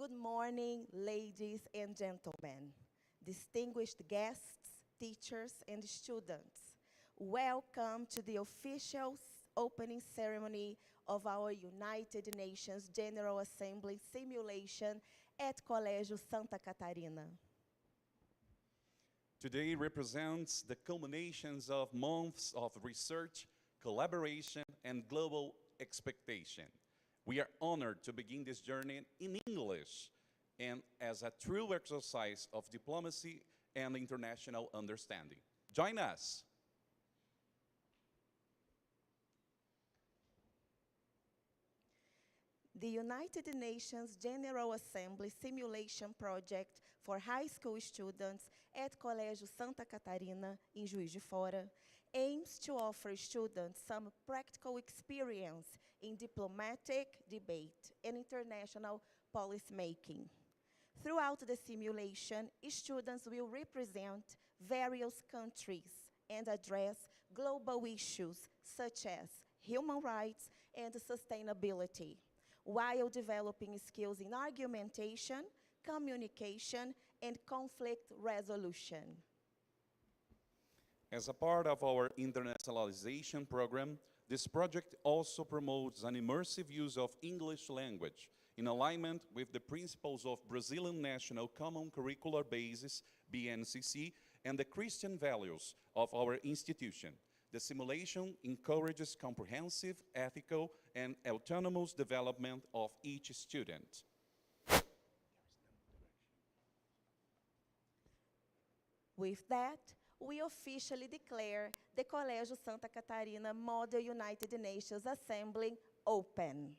Good morning, ladies and gentlemen, distinguished guests, teachers, and students. Welcome to the official opening ceremony of our United Nations General Assembly simulation at Colégio Santa Catarina. Today represents the culminations of months of research, collaboration, and global expectation. We are honored to begin this journey in English and as a true exercise of diplomacy and international understanding. Join us. The United Nations General Assembly Simulation Project for high school students at Colégio Santa Catarina, in Juiz de Fora, aims to offer students some practical experience in diplomatic debate and international policymaking. Throughout the simulation, students will represent various countries and address global issues such as human rights and sustainability, while developing skills in argumentation, communication, and conflict resolution. As a part of our internationalization program, this project also promotes an immersive use of English language in alignment with the principles of Brazilian National Common Curricular Basis, BNCC, and the Christian values of our institution. The simulation encourages comprehensive, ethical, and autonomous development of each student. With that, we officially declare the Colégio Santa Catarina Model United Nations Assembly open.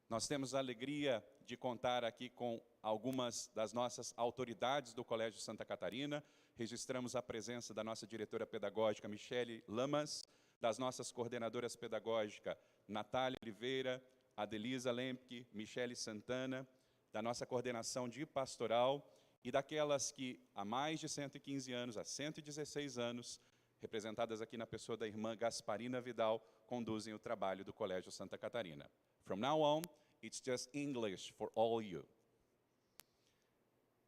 Nós temos a alegria de contar aqui com algumas das nossas autoridades do Colégio Santa Catarina. Registramos a presença da nossa diretora pedagógica, Michele Lamas, das nossas coordenadoras pedagógicas, Natália Oliveira, Adelisa Lempke, Michele Santana, da nossa coordenação de pastoral e daquelas que há mais de 115 anos, há 116 anos, representadas aqui na pessoa da irmã Gasparina Vidal, conduzem o trabalho do Colégio Santa Catarina. From now on, it's just English for all you.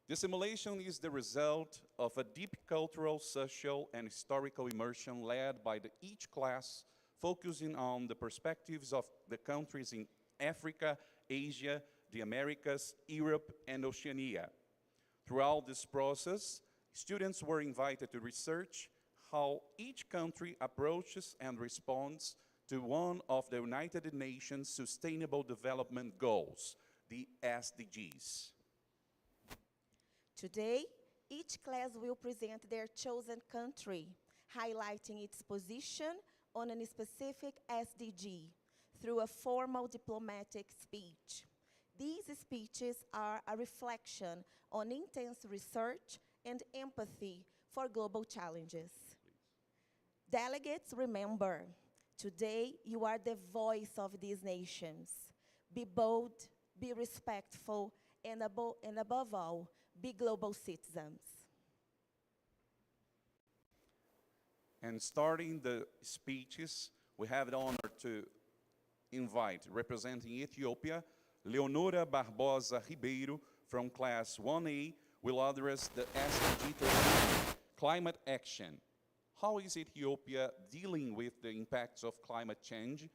The simulation is the result of a deep cultural, social, and historical immersion led by each class, focusing on the perspectives of the countries in Africa, Asia, the Americas, Europe, and Oceania. Throughout this process, students were invited to research how each country approaches and responds to one of the United Nations Sustainable Development Goals, the SDGs. Today, each class will present their chosen country, highlighting its position on a specific SDG through a formal diplomatic speech. These speeches are a reflection on intense research and empathy for global challenges. Delegates, remember, today you are the voice of these nations. Be bold, be respectful, and above all, be global citizens. And starting the speeches, we have the honor to invite, representing Ethiopia, Leonora Barbosa Ribeiro from Class 1A will address the SDG 13, Climate Action. How is Ethiopia dealing with the impacts of climate change,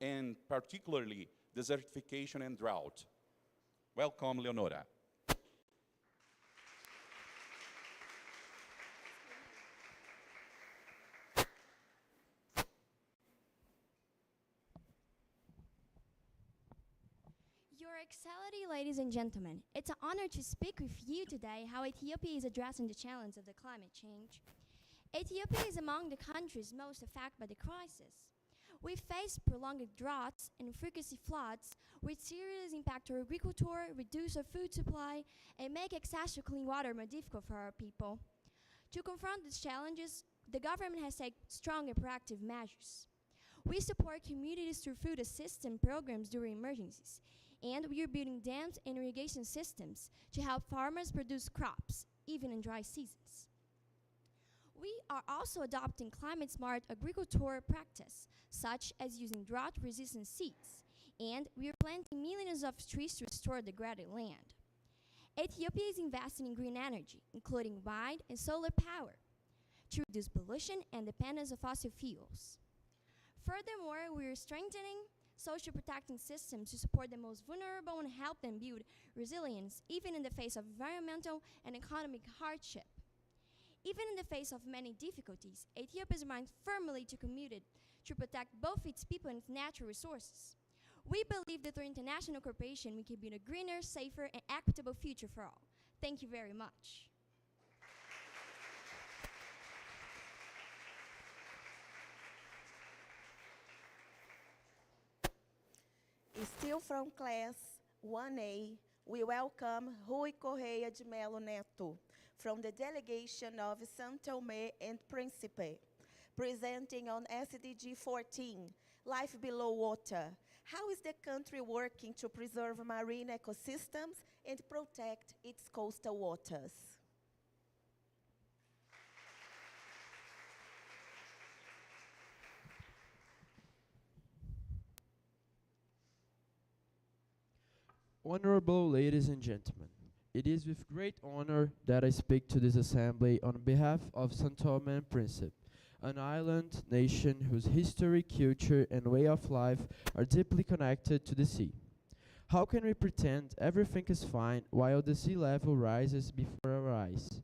and particularly desertification and drought? Welcome, Leonora. Your Excellency, ladies and gentlemen, it's an honor to speak with you today how Ethiopia is addressing the challenge of the climate change. Ethiopia is among the countries most affected by the crisis. We face prolonged droughts and frequent floods, which seriously impact our agriculture, reduce our food supply, and make access to clean water more difficult for our people. To confront these challenges, the government has taken strong and proactive measures. We support communities through food assistance programs during emergencies, and we are building dams and irrigation systems to help farmers produce crops, even in dry seasons. We are also adopting climate-smart agricultural practice, such as using drought-resistant seeds and we are planting millions of trees to restore degraded land. Ethiopia is investing in green energy, including wind and solar power, to reduce pollution and dependence of fossil fuels. Furthermore, we are strengthening social protecting systems to support the most vulnerable and help them build resilience even in the face of environmental and economic hardship. Even in the face of many difficulties, Ethiopia remains firmly committed to protect both its people and its natural resources. We believe that through international cooperation, we can build a greener, safer, and equitable future for all. Thank you very much. Still from class 1A, we welcome Rui Correia de Melo Neto from the delegation of São Tomé and Príncipe, presenting on SDG 14, Life Below Water. How is the country working to preserve marine ecosystems and protect its coastal waters? Honorable ladies and gentlemen, it is with great honor that I speak to this assembly on behalf of São Tomé and Príncipe, an island nation whose history, culture, and way of life are deeply connected to the sea. How can we pretend everything is fine while the sea level rises before our eyes?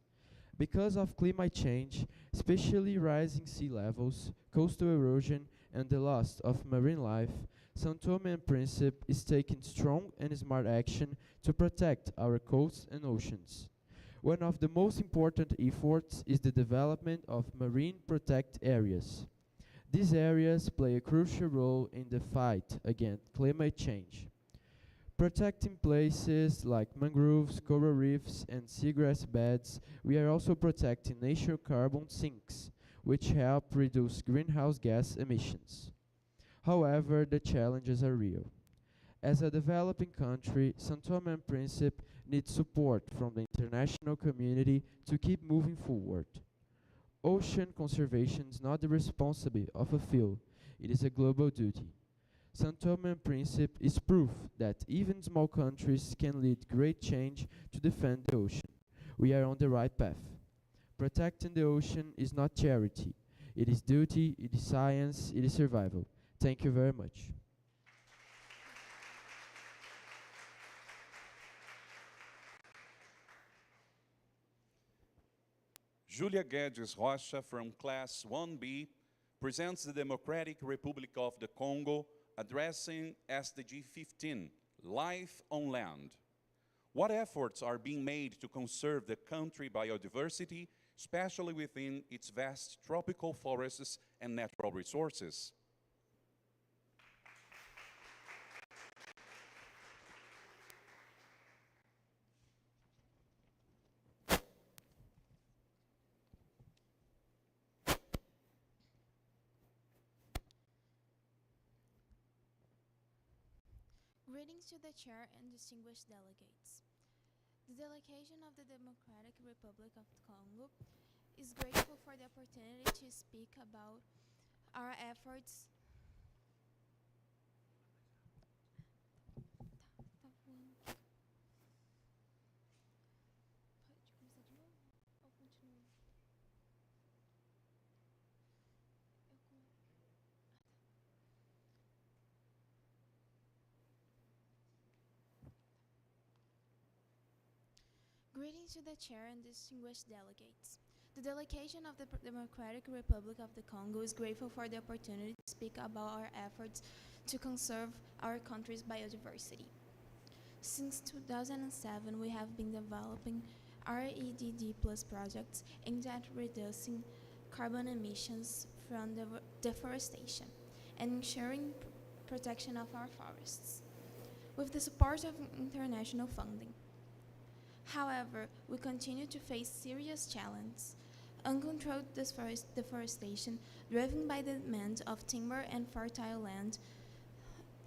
Because of climate change, especially rising sea levels, coastal erosion, and the loss of marine life, São Tomé and Príncipe is taking strong and smart action to protect our coasts and oceans. One of the most important efforts is the development of marine protect areas. These areas play a crucial role in the fight against climate change. Protecting places like mangroves, coral reefs, and seagrass beds, we are also protecting natural carbon sinks, which help reduce greenhouse gas emissions. However, the challenges are real. As a developing country, São Tomé and Príncipe needs support from the international community to keep moving forward. Ocean conservation is not the responsibility of a few, it is a global duty. São Tomé and Príncipe is proof that even small countries can lead great change to defend the ocean. We are on the right path. Protecting the ocean is not charity. It is duty, it is science, it is survival. Thank you very much. Julia Guedes Rocha from Class 1B presents the Democratic Republic of the Congo addressing SDG 15, Life on Land. What efforts are being made to conserve the country biodiversity, especially within its vast tropical forests and natural resources? Greetings to the Chair and distinguished delegates. The delegation of the Democratic Republic of Congo is grateful for the opportunity to speak about our efforts Greetings to the Chair and distinguished delegates. The delegation of the Democratic Republic of the Congo is grateful for the opportunity to speak about our efforts to conserve our country's biodiversity. Since 2007, we have been developing REDD Plus projects aimed at reducing carbon emissions from deforestation and ensuring protection of our forests, with the support of international funding. However, we continue to face serious challenges. Uncontrolled deforestation, driven by the demand of timber and fertile land,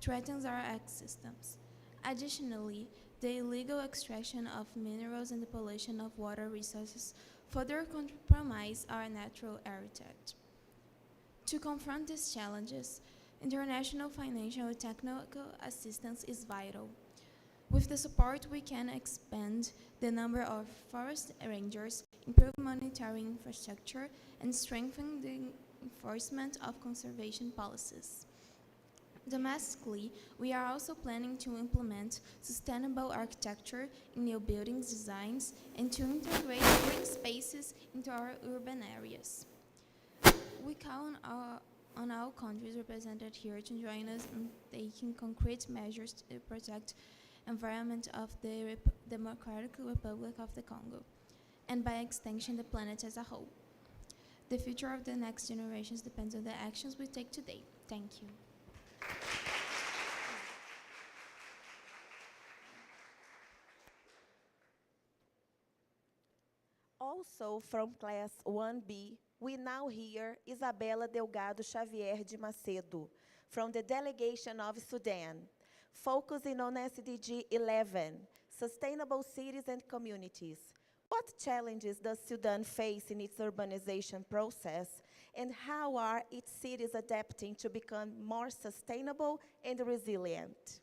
threatens our ecosystems. Additionally, the illegal extraction of minerals and the pollution of water resources further compromise our natural heritage. To confront these challenges, International financial and technical assistance is vital. With the support, we can expand the number of forest rangers, improve monitoring infrastructure, and strengthen the enforcement of conservation policies. Domestically, we are also planning to implement sustainable architecture in new buildings designs and to integrate green spaces into our urban areas. We count on all countries represented here to join us in taking concrete measures to protect environment of the Democratic Republic of the Congo, and by extension the planet as a whole. The future of the next generations depends on the actions we take today. Thank you. Also from class 1B, we now hear Isabela Delgado Xavier de Macedo from the delegation of Sudan, focusing on SDG 11, Sustainable Cities and Communities. What challenges does Sudan face in its urbanization process, and how are its cities adapting to become more sustainable and resilient?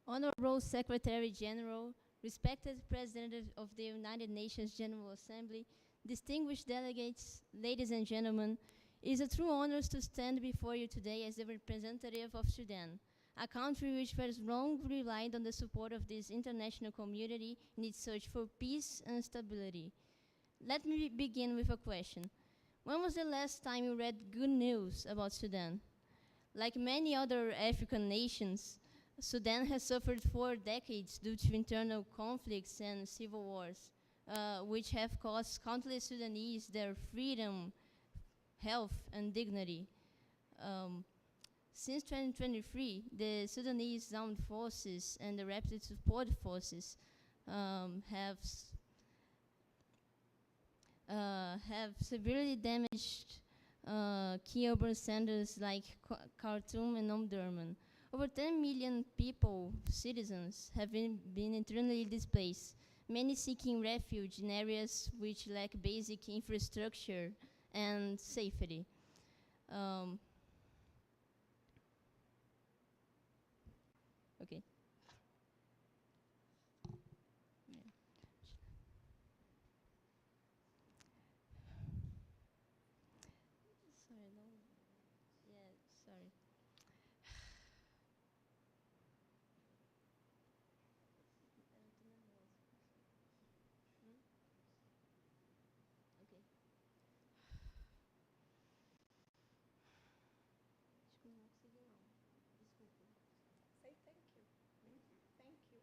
Honorable Secretary General, respected President of the United Nations General Assembly, distinguished delegates, ladies and gentlemen, it is a true honor to stand before you today as the representative of Sudan, a country which has long relied on the support of this international community in its search for peace and stability. Let me begin with a question. When was the last time you read good news about Sudan? Like many other African nations, Sudan has suffered for decades due to internal conflicts and civil wars, which have cost countless Sudanese their freedom, health, and dignity. Since 2023, the Sudanese armed forces and the rapid support forces have severely damaged key urban centers like Khartoum and Omdurman. Over 10 million people, citizens, have been internally displaced, many seeking refuge in areas which lack basic infrastructure and safety. Okay. Yeah. Sorry, no. Yeah, sorry. Okay. Acho que eu não consegui, não. Desculpa. Say thank you. Thank you.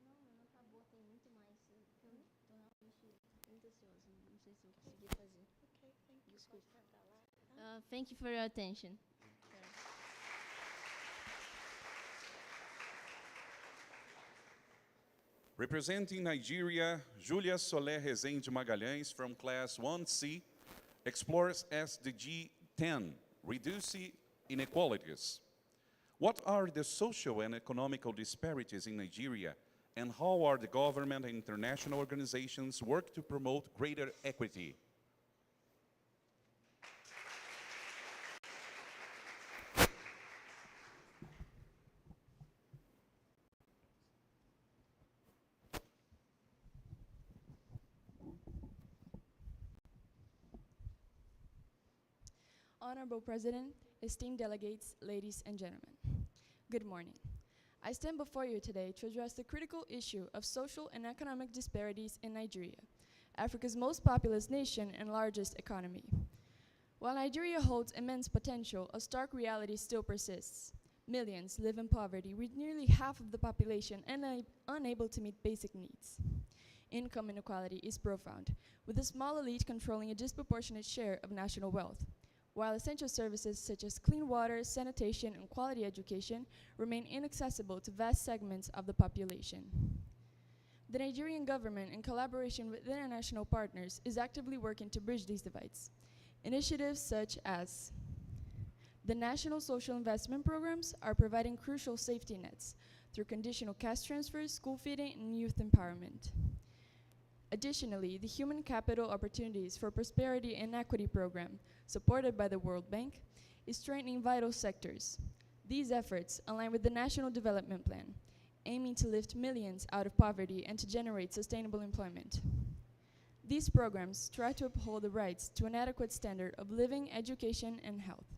Não, não acabou, tem muito mais. Eu tô realmente muito ansiosa. Não sei se eu vou conseguir fazer. Okay, thank you. Desculpa. Thank you for your attention. Representing Nigeria, Julia Soler Rezende Magalhães from Class 1C explores SDG 10, Reduce Inequalities. What are the social and economical disparities in Nigeria, and how are the government and international organizations work to promote greater equity? Honorable President, esteemed delegates, ladies and gentlemen, good morning. I stand before you today to address the critical issue of social and economic disparities in Nigeria, Africa's most populous nation and largest economy. While Nigeria holds immense potential, a stark reality still persists. Millions live in poverty, with nearly half of the population unable to meet basic needs. Income inequality is profound, with a small elite controlling a disproportionate share of national wealth, while essential services such as clean water, sanitation, and quality education remain inaccessible to vast segments of the population. The Nigerian government, in collaboration with international partners, is actively working to bridge these divides. Initiatives such as the National Social Investment Programs are providing crucial safety nets through conditional cash transfers, school feeding, and youth empowerment. Additionally, the Human Capital Opportunities for Prosperity and Equity program, supported by the World Bank, is strengthening vital sectors. These efforts align with the National Development Plan, aiming to lift millions out of poverty and to generate sustainable employment. These programs try to uphold the rights to an adequate standard of living, education, and health,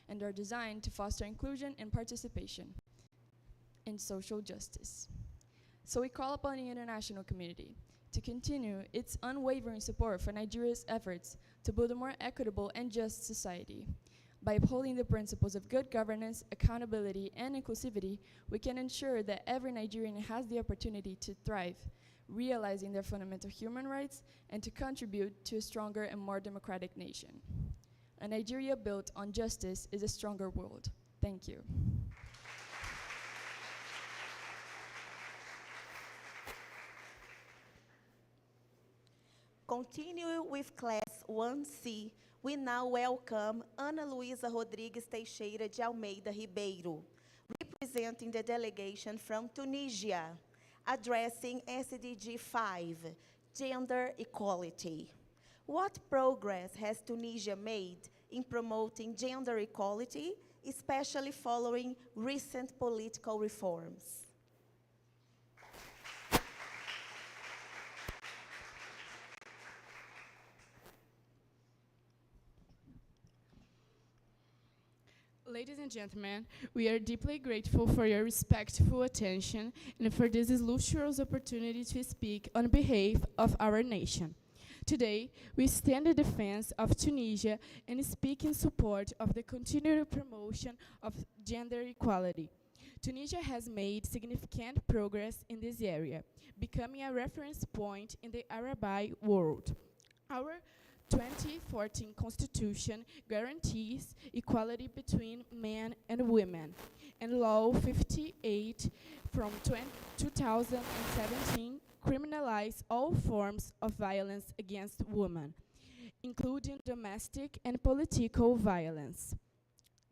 and are designed to foster inclusion and participation in social justice. So we call upon the international community to continue its unwavering support for Nigeria's efforts to build a more equitable and just society. By upholding the principles of good governance, accountability, and inclusivity, we can ensure that every Nigerian has the opportunity to thrive, realizing their fundamental human rights, and to contribute to a stronger and more democratic nation. A Nigeria built on justice is a stronger world. Thank you. Continuing with Class 1C, we now welcome Ana Luísa Rodrigues Teixeira de Almeida Ribeiro, representing the delegation from Tunisia, addressing SDG 5, Gender Equality. What progress has Tunisia made in promoting gender equality, especially following recent political reforms? Ladies and gentlemen, we are deeply grateful for your respectful attention and for this illustrious opportunity to speak on behalf of our nation. Today, we stand in defense of Tunisia and speak in support of the continued promotion of gender equality. Tunisia has made significant progress in this area, becoming a reference point in the Arab world. Our 2014 Constitution guarantees equality between men and women, and Law 58 from 2017 criminalizes all forms of violence against women, including domestic and political violence.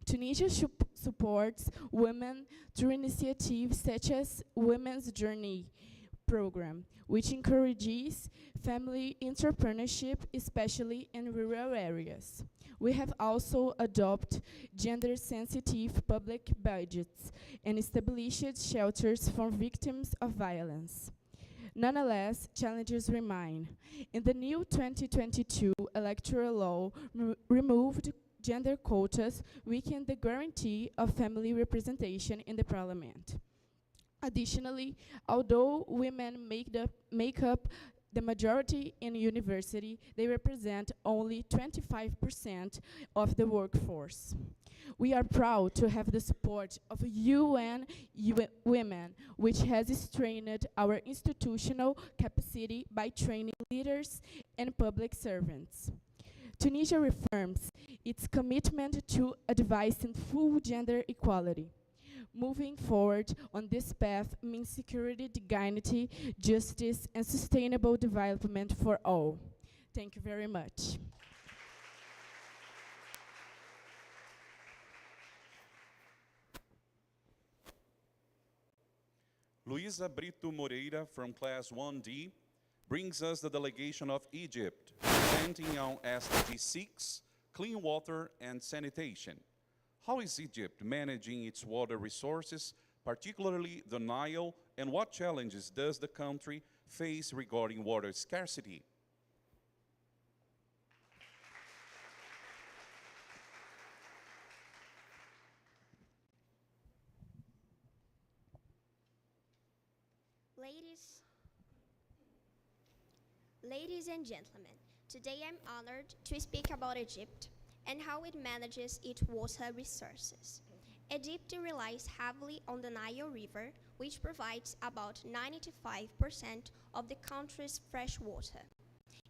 Tunisia supports women through initiatives such as Women's Journey program, which encourages family entrepreneurship, especially in rural areas. We have also adopted gender-sensitive public budgets and established shelters for victims of violence. Nonetheless, challenges remain. In the new 2022 electoral law, removed gender quotas weakened the guarantee of family representation in the parliament. Additionally, although women make up the majority in university, they represent only 25% of the workforce. We are proud to have the support of UN Women, which has strengthened our institutional capacity by training leaders and public servants. Tunisia reaffirms its commitment to advancing full gender equality. Moving forward on this path means security, dignity, justice, and sustainable development for all. Thank you very much. Luísa Brito Moreira from Class 1D brings us the delegation of Egypt, presenting on SDG 6, clean water and sanitation. How is Egypt managing its water resources, particularly the Nile, and what challenges does the country face regarding water scarcity? Ladies and gentlemen, today I'm honored to speak about Egypt and how it manages its water resources. Egypt relies heavily on the Nile River, which provides about 95% of the country's fresh water.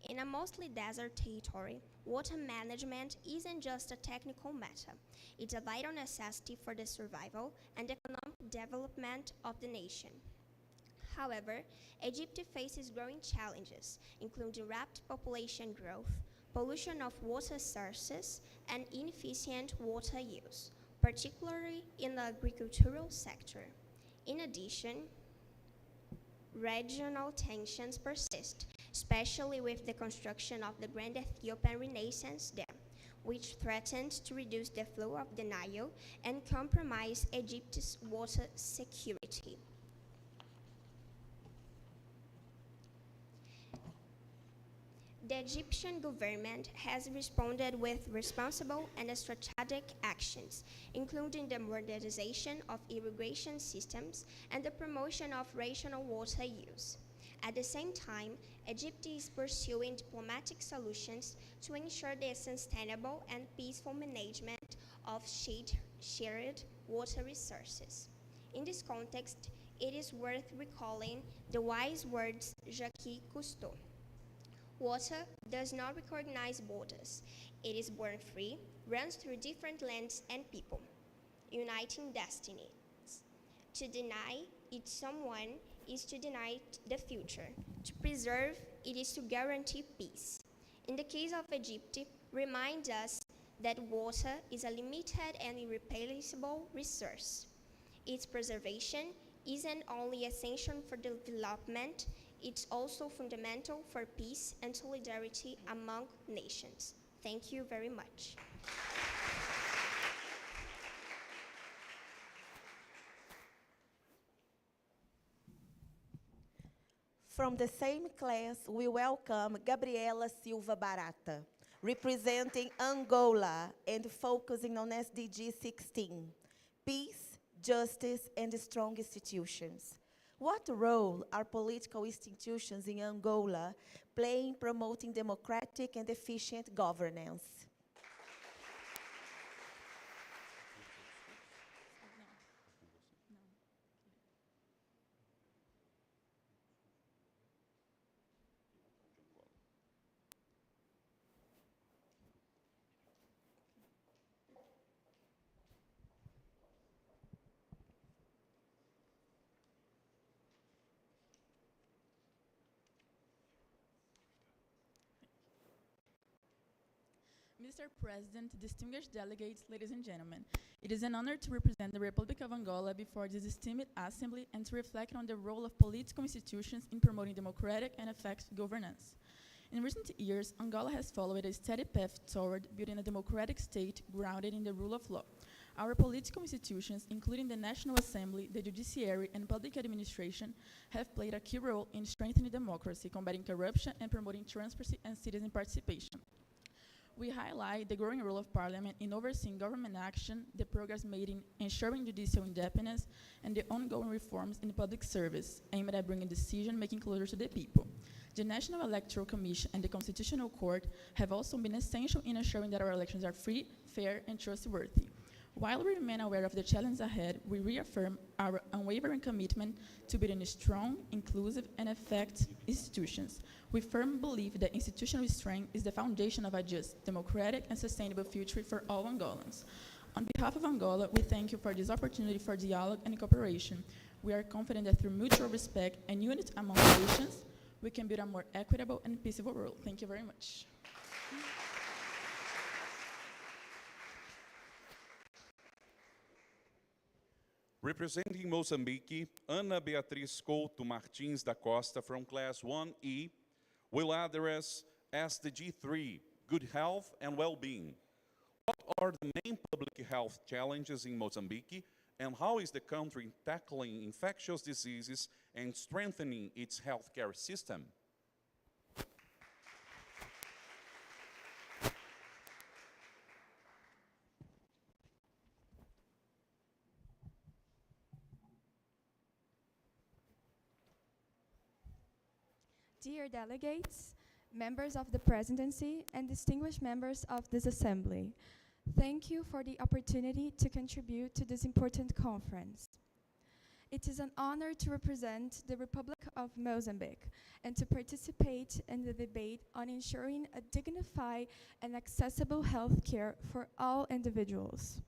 In a mostly desert territory, water management isn't just a technical matter. It's a vital necessity for the survival and economic development of the nation. However, Egypt faces growing challenges, including rapid population growth, pollution of water sources, and inefficient water use, particularly in the agricultural sector. In addition, regional tensions persist, especially with the construction of the Grand Ethiopian Renaissance Dam, which threatened to reduce the flow of the Nile and compromise Egypt's water security. The Egyptian government has responded with responsible and strategic actions, including the modernization of irrigation systems and the promotion of rational water use. At the same time, Egypt is pursuing diplomatic solutions to ensure the sustainable and peaceful management of shared water resources. In this context, it is worth recalling the wise words Jacques Cousteau. Water does not recognize borders. It is born free, runs through different lands and people, uniting destinies. To deny it someone is to deny the future. To preserve it is to guarantee peace. In the case of Egypt, reminds us that water is a limited and irreplaceable resource. Its preservation isn't only essential for development, it's also fundamental for peace and solidarity among nations. Thank you very much. From the same class, we welcome Gabriela Silva Barata, representing Angola and focusing on SDG 16, peace, justice, and strong institutions. What role are political institutions in Angola playing promoting democratic and efficient governance? Mr. President, distinguished delegates, ladies and gentlemen, it is an honor to represent the Republic of Angola before this esteemed assembly and to reflect on the role of political institutions in promoting democratic and effective governance. In recent years, Angola has followed a steady path toward building a democratic state grounded in the rule of law. Our political institutions, including the National Assembly, the judiciary, and public administration, have played a key role in strengthening democracy, combating corruption, and promoting transparency and citizen participation. We highlight the growing role of Parliament in overseeing government action, the progress made in ensuring judicial independence, and the ongoing reforms in public service, aimed at bringing decision-making closer to the people. The National Electoral Commission and the Constitutional Court have also been essential in ensuring that our elections are free, fair, and trustworthy. While we remain aware of the challenges ahead, we reaffirm our unwavering commitment to building strong, inclusive, and effective institutions. We firmly believe that institutional strength is the foundation of a just, democratic, and sustainable future for all Angolans. On behalf of Angola, we thank you for this opportunity for dialogue and cooperation. We are confident that through mutual respect and unity among nations, we can build a more equitable and peaceful world. Thank you very much. Representing Mozambique, Ana Beatriz Couto Martins da Costa from Class 1E will address SDG 3, Good Health and Well-Being. What are the main public health challenges in Mozambique, and how is the country tackling infectious diseases and strengthening its healthcare system? Dear delegates, members of the presidency, and distinguished members of this assembly, thank you for the opportunity to contribute to this important conference. It is an honor to represent the Republic of Mozambique and to participate in the debate on ensuring a dignified and accessible health care for all individuals.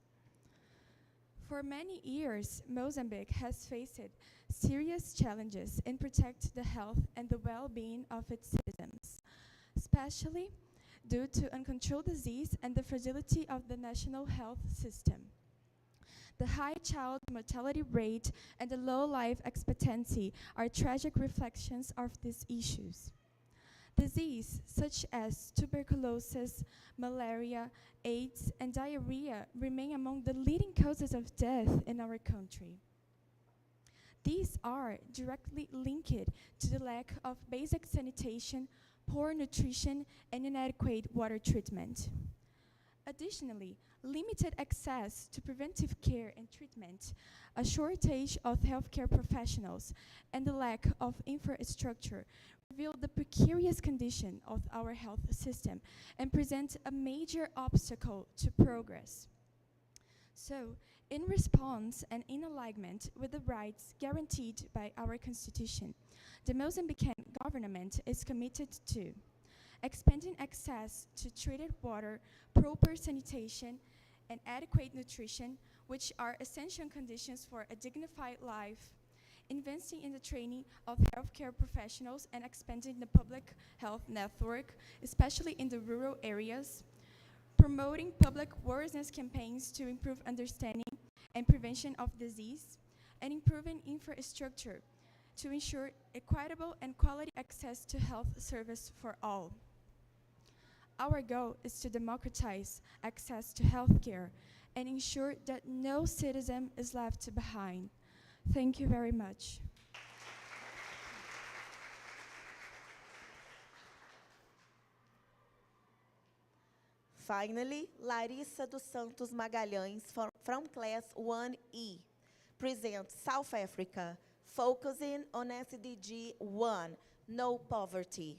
For many years, Mozambique has faced serious challenges in protecting the health and the well-being of its citizens, especially due to uncontrolled disease and the fragility of the national health system. The high child mortality rate and the low life expectancy are tragic reflections of these issues. Disease such as tuberculosis, malaria, AIDS, and diarrhea remain among the leading causes of death in our country. These are directly linked to the lack of basic sanitation, poor nutrition, and inadequate water treatment. Additionally, limited access to preventive care and treatment, a shortage of healthcare professionals, and the lack of infrastructure reveal the precarious condition of our health system and present a major obstacle to progress. So, in response and in alignment with the rights guaranteed by our Constitution, the Mozambican government is committed to expanding access to treated water, proper sanitation, and adequate nutrition, which are essential conditions for a dignified life, investing in the training of healthcare professionals and expanding the public health network, especially in the rural areas, promoting public awareness campaigns to improve understanding and prevention of disease, and improving infrastructure to ensure equitable and quality access to health service for all. Our goal is to democratize access to healthcare and ensure that no citizen is left behind. Thank you very much. Finally, Larissa dos Santos Magalhães from class 1E presents South Africa, focusing on SDG 1, no poverty.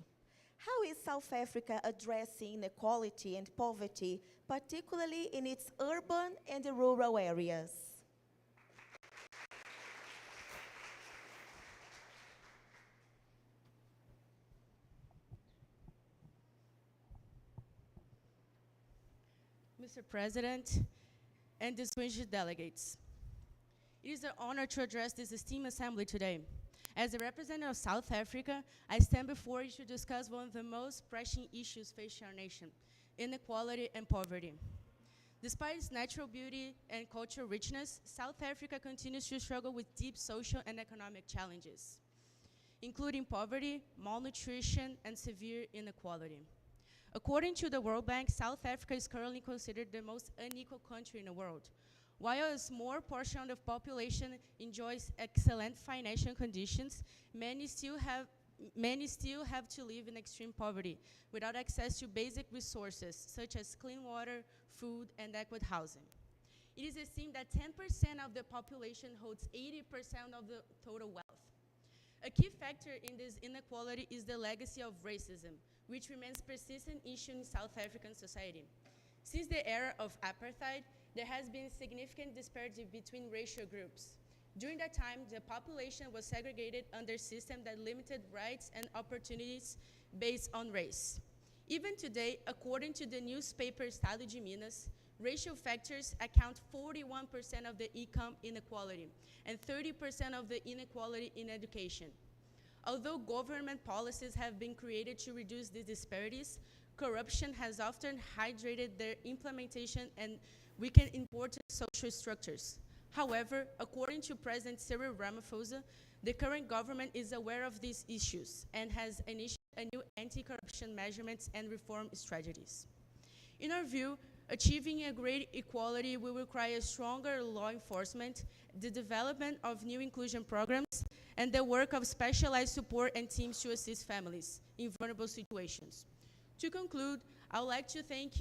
How is South Africa addressing inequality and poverty, particularly in its urban and rural areas? Mr. President, and distinguished delegates, it is an honor to address this esteemed assembly today. As a representative of South Africa, I stand before you to discuss one of the most pressing issues facing our nation, inequality and poverty. Despite its natural beauty and cultural richness, South Africa continues to struggle with deep social and economic challenges, including poverty, malnutrition, and severe inequality. According to the World Bank, South Africa is currently considered the most unequal country in the world. While a small portion of the population enjoys excellent financial conditions, many still have to live in extreme poverty without access to basic resources such as clean water, food, and adequate housing. It is estimated that 10% of the population holds 80% of the total wealth. A key factor in this inequality is the legacy of racism, which remains a persistent issue in South African society. Since the era of apartheid, there has been significant disparity between racial groups. During that time, the population was segregated under a system that limited rights and opportunities based on race. Even today, according to the newspaper Estado de Minas, racial factors account 41% of the income inequality and 30% of the inequality in education. Although government policies have been created to reduce these disparities, corruption has often hydrated their implementation and weakened important social structures. However, according to President Cyril Ramaphosa, the current government is aware of these issues and has initiated a new anti-corruption measurements and reform strategies. In our view, achieving a great equality will require stronger law enforcement, the development of new inclusion programs, and the work of specialized support and teams to assist families in vulnerable situations. To conclude, I would like to thank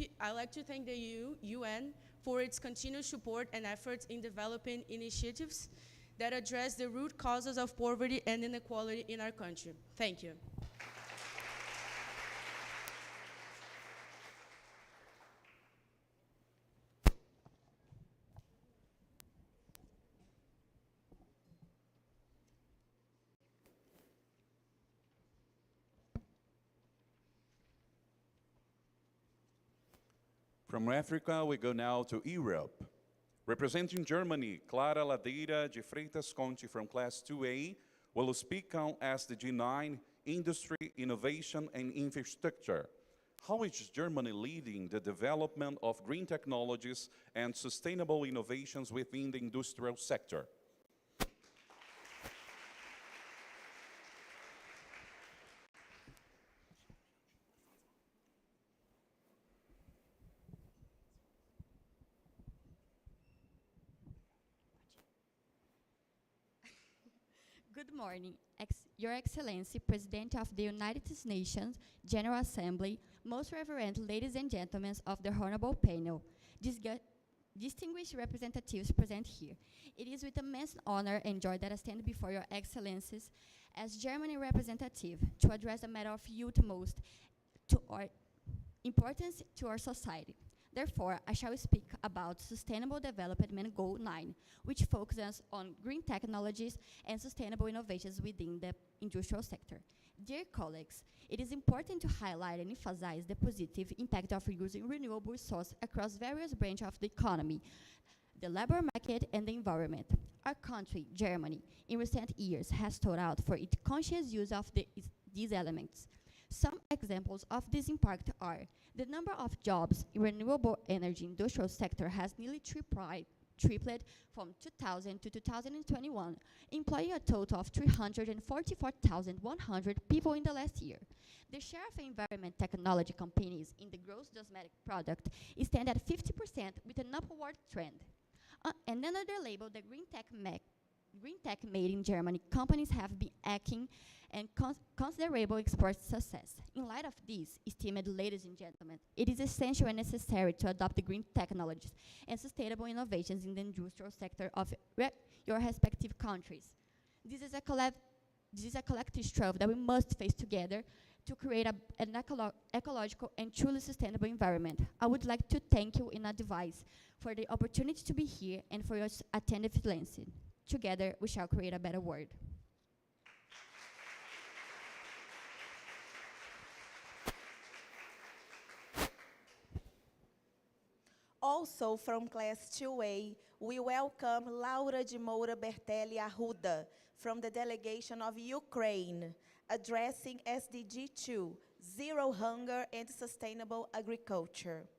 the UN for its continued support and efforts in developing initiatives that address the root causes of poverty and inequality in our country. Thank you. From Africa, we go now to Europe. Representing Germany, Clara Ladeira de Freitas Conte from Class 2A will speak on SDG 9, Industry, Innovation and Infrastructure. How is Germany leading the development of green technologies and sustainable innovations within the industrial sector? Good morning, Your Excellency, President of the United Nations General Assembly, most reverend ladies and gentlemen of the honorable panel, distinguished representatives present here. It is with immense honor and joy that I stand before Your Excellencies as Germany representative to address a matter of utmost importance to our society. Therefore, I shall speak about Sustainable Development Goal 9, which focuses on green technologies and sustainable innovations within the industrial sector. Dear colleagues, it is important to highlight and emphasize the positive impact of using renewable resources across various branches of the economy, the labor market, and the environment. Our country, Germany, in recent years has stood out for its conscious use of these elements. Some examples of this impact are the number of jobs in renewable energy industrial sector has nearly tripled from 2000 to 2021, employing a total of 344,100 people in the last year. The share of environment technology companies in the gross domestic product is stand at 50% with an upward trend. And another label, the Green Tech made in Germany, companies have been acting and considerable export success. In light of this, esteemed ladies and gentlemen, it is essential and necessary to adopt the green technologies and sustainable innovations in the industrial sector of your respective countries. This is a collective struggle that we must face together to create an ecological and truly sustainable environment. I would like to thank you in advance for the opportunity to be here and for your attentive listening. Together, we shall create a better world. Also from Class 2A, we welcome Laura de Moura Bertelli Arruda from the delegation of Ukraine, addressing SDG 2, Zero Hunger and Sustainable Agriculture.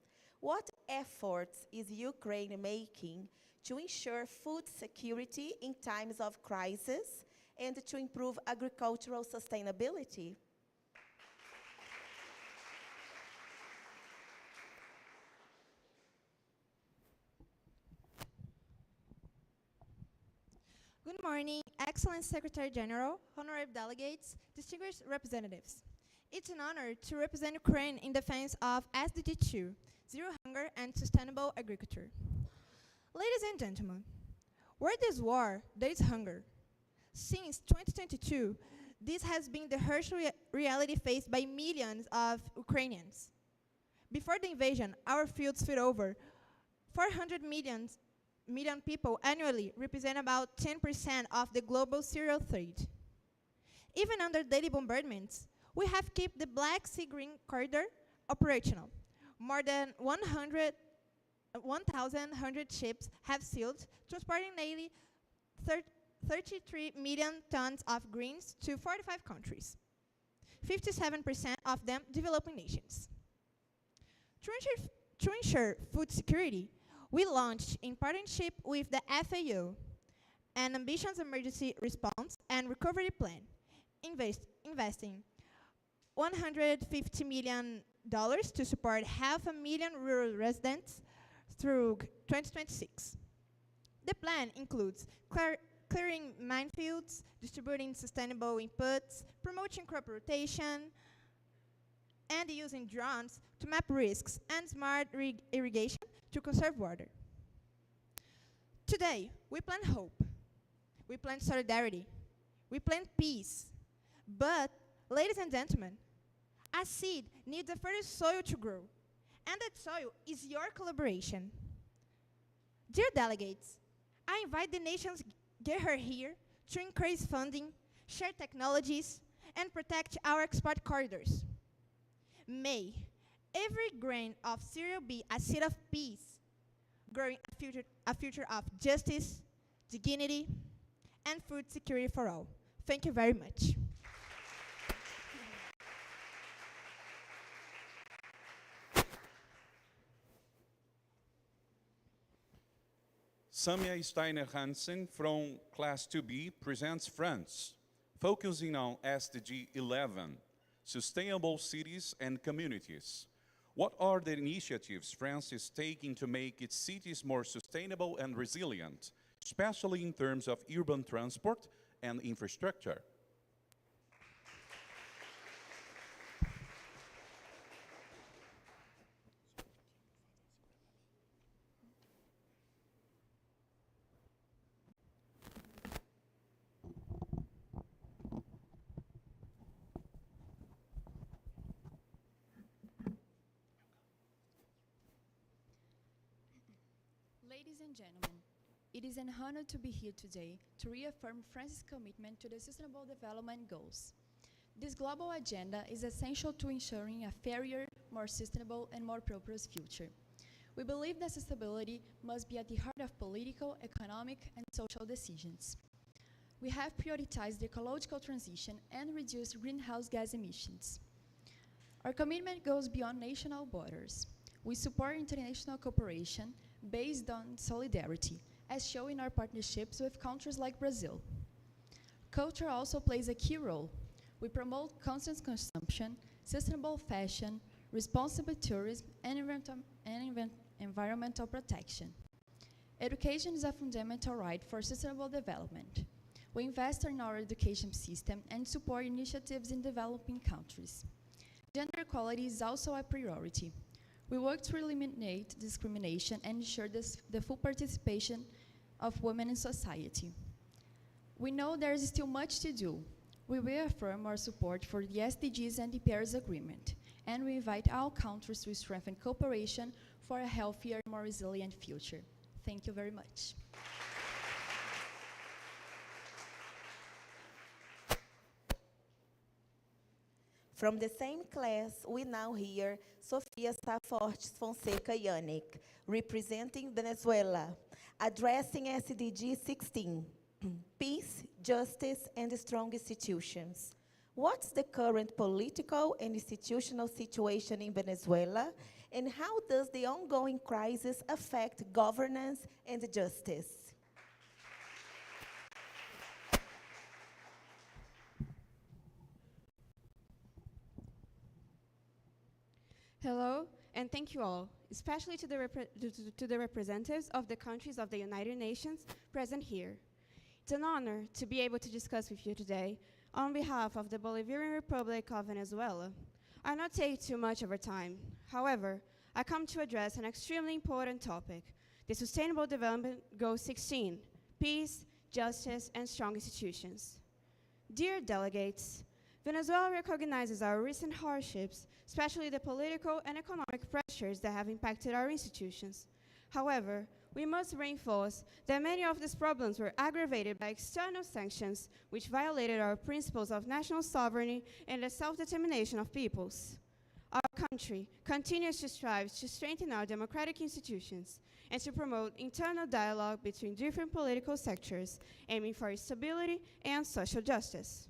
What efforts is Ukraine making to ensure food security in times of crisis and to improve agricultural sustainability? Good morning, Excellent Secretary General, honorable delegates, distinguished representatives. It's an honor to represent Ukraine in defense of SDG 2, Zero Hunger and Sustainable Agriculture. Ladies and gentlemen, where there's war, there's hunger. Since 2022, this has been the harsh reality faced by millions of Ukrainians. Before the invasion, our fields fed over 400 million people annually, represent about 10% of the global cereal trade. Even under daily bombardments, we have kept the Black Sea Green Corridor operational. More than 1,100 ships have sailed, transporting nearly 33 million tons of greens to 45 countries, 57% of them developing nations. To ensure food security, we launched, in partnership with the FAO, an ambitious emergency response and recovery plan, investing $150 million to support 500,000 rural residents through 2026. The plan includes clearing minefields, distributing sustainable inputs, promoting crop rotation, and using drones to map risks and smart irrigation to conserve water. Today, we plant hope, we plant solidarity, we plant peace. But, ladies and gentlemen, a seed needs a fertile soil to grow, and that soil is your collaboration. Dear delegates, I invite the nations gathered here to increase funding, share technologies, and protect our export corridors. May every grain of cereal be a seed of peace, growing a future of justice, dignity, and food security for all. Thank you very much. Samia Steiner Hansen from Class 2B presents France, focusing on SDG 11, Sustainable Cities and Communities. What are the initiatives France is taking to make its cities more sustainable and resilient, especially in terms of urban transport and infrastructure? Ladies and gentlemen, it is an honor to be here today to reaffirm France's commitment to the Sustainable Development Goals. This global agenda is essential to ensuring a fairer, more sustainable, and more prosperous future. We believe that sustainability must be at the heart of political, economic, and social decisions. We have prioritized the ecological transition and reduced greenhouse gas emissions. Our commitment goes beyond national borders. We support international cooperation based on solidarity, as shown in our partnerships with countries like Brazil. Culture also plays a key role. We promote conscious consumption, sustainable fashion, responsible tourism, and environmental protection. Education is a fundamental right for sustainable development. We invest in our education system and support initiatives in developing countries. Gender equality is also a priority. We work to eliminate discrimination and ensure the full participation of women in society. We know there is still much to do. We reaffirm our support for the SDGs and the Paris Agreement, and we invite all countries to strengthen cooperation for a healthier, more resilient future. Thank you very much. From the same class, we now hear Sofia Safortes Fonseca Yannick, representing Venezuela, addressing SDG 16, Peace, Justice, and Strong Institutions. What's the current political and institutional situation in Venezuela, and how does the ongoing crisis affect governance and justice? Hello, and thank you all, especially to the representatives of the countries of the United Nations present here. It's an honor to be able to discuss with you today on behalf of the Bolivarian Republic of Venezuela. I'll not take too much of our time. However, I come to address an extremely important topic, the Sustainable Development Goal 16, Peace, Justice, and Strong Institutions. Dear delegates, Venezuela recognizes our recent hardships, especially the political and economic pressures that have impacted our institutions. However, we must reinforce that many of these problems were aggravated by external sanctions, which violated our principles of national sovereignty and the self-determination of peoples. Our country continues to strive to strengthen our democratic institutions and to promote internal dialogue between different political sectors, aiming for stability and social justice.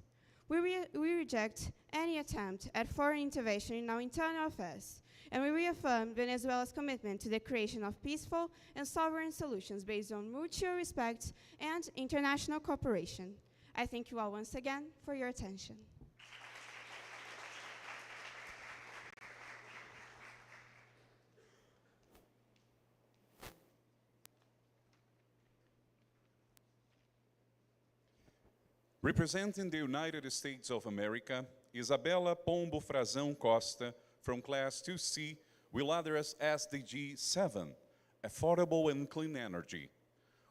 We reject any attempt at foreign intervention in our internal affairs, and we reaffirm Venezuela's commitment to the creation of peaceful and sovereign solutions based on mutual respect and international cooperation. I thank you all once again for your attention. Representing the United States of America, Isabela Pombo Frazão Costa from Class 2C will address SDG 7, Affordable and Clean Energy.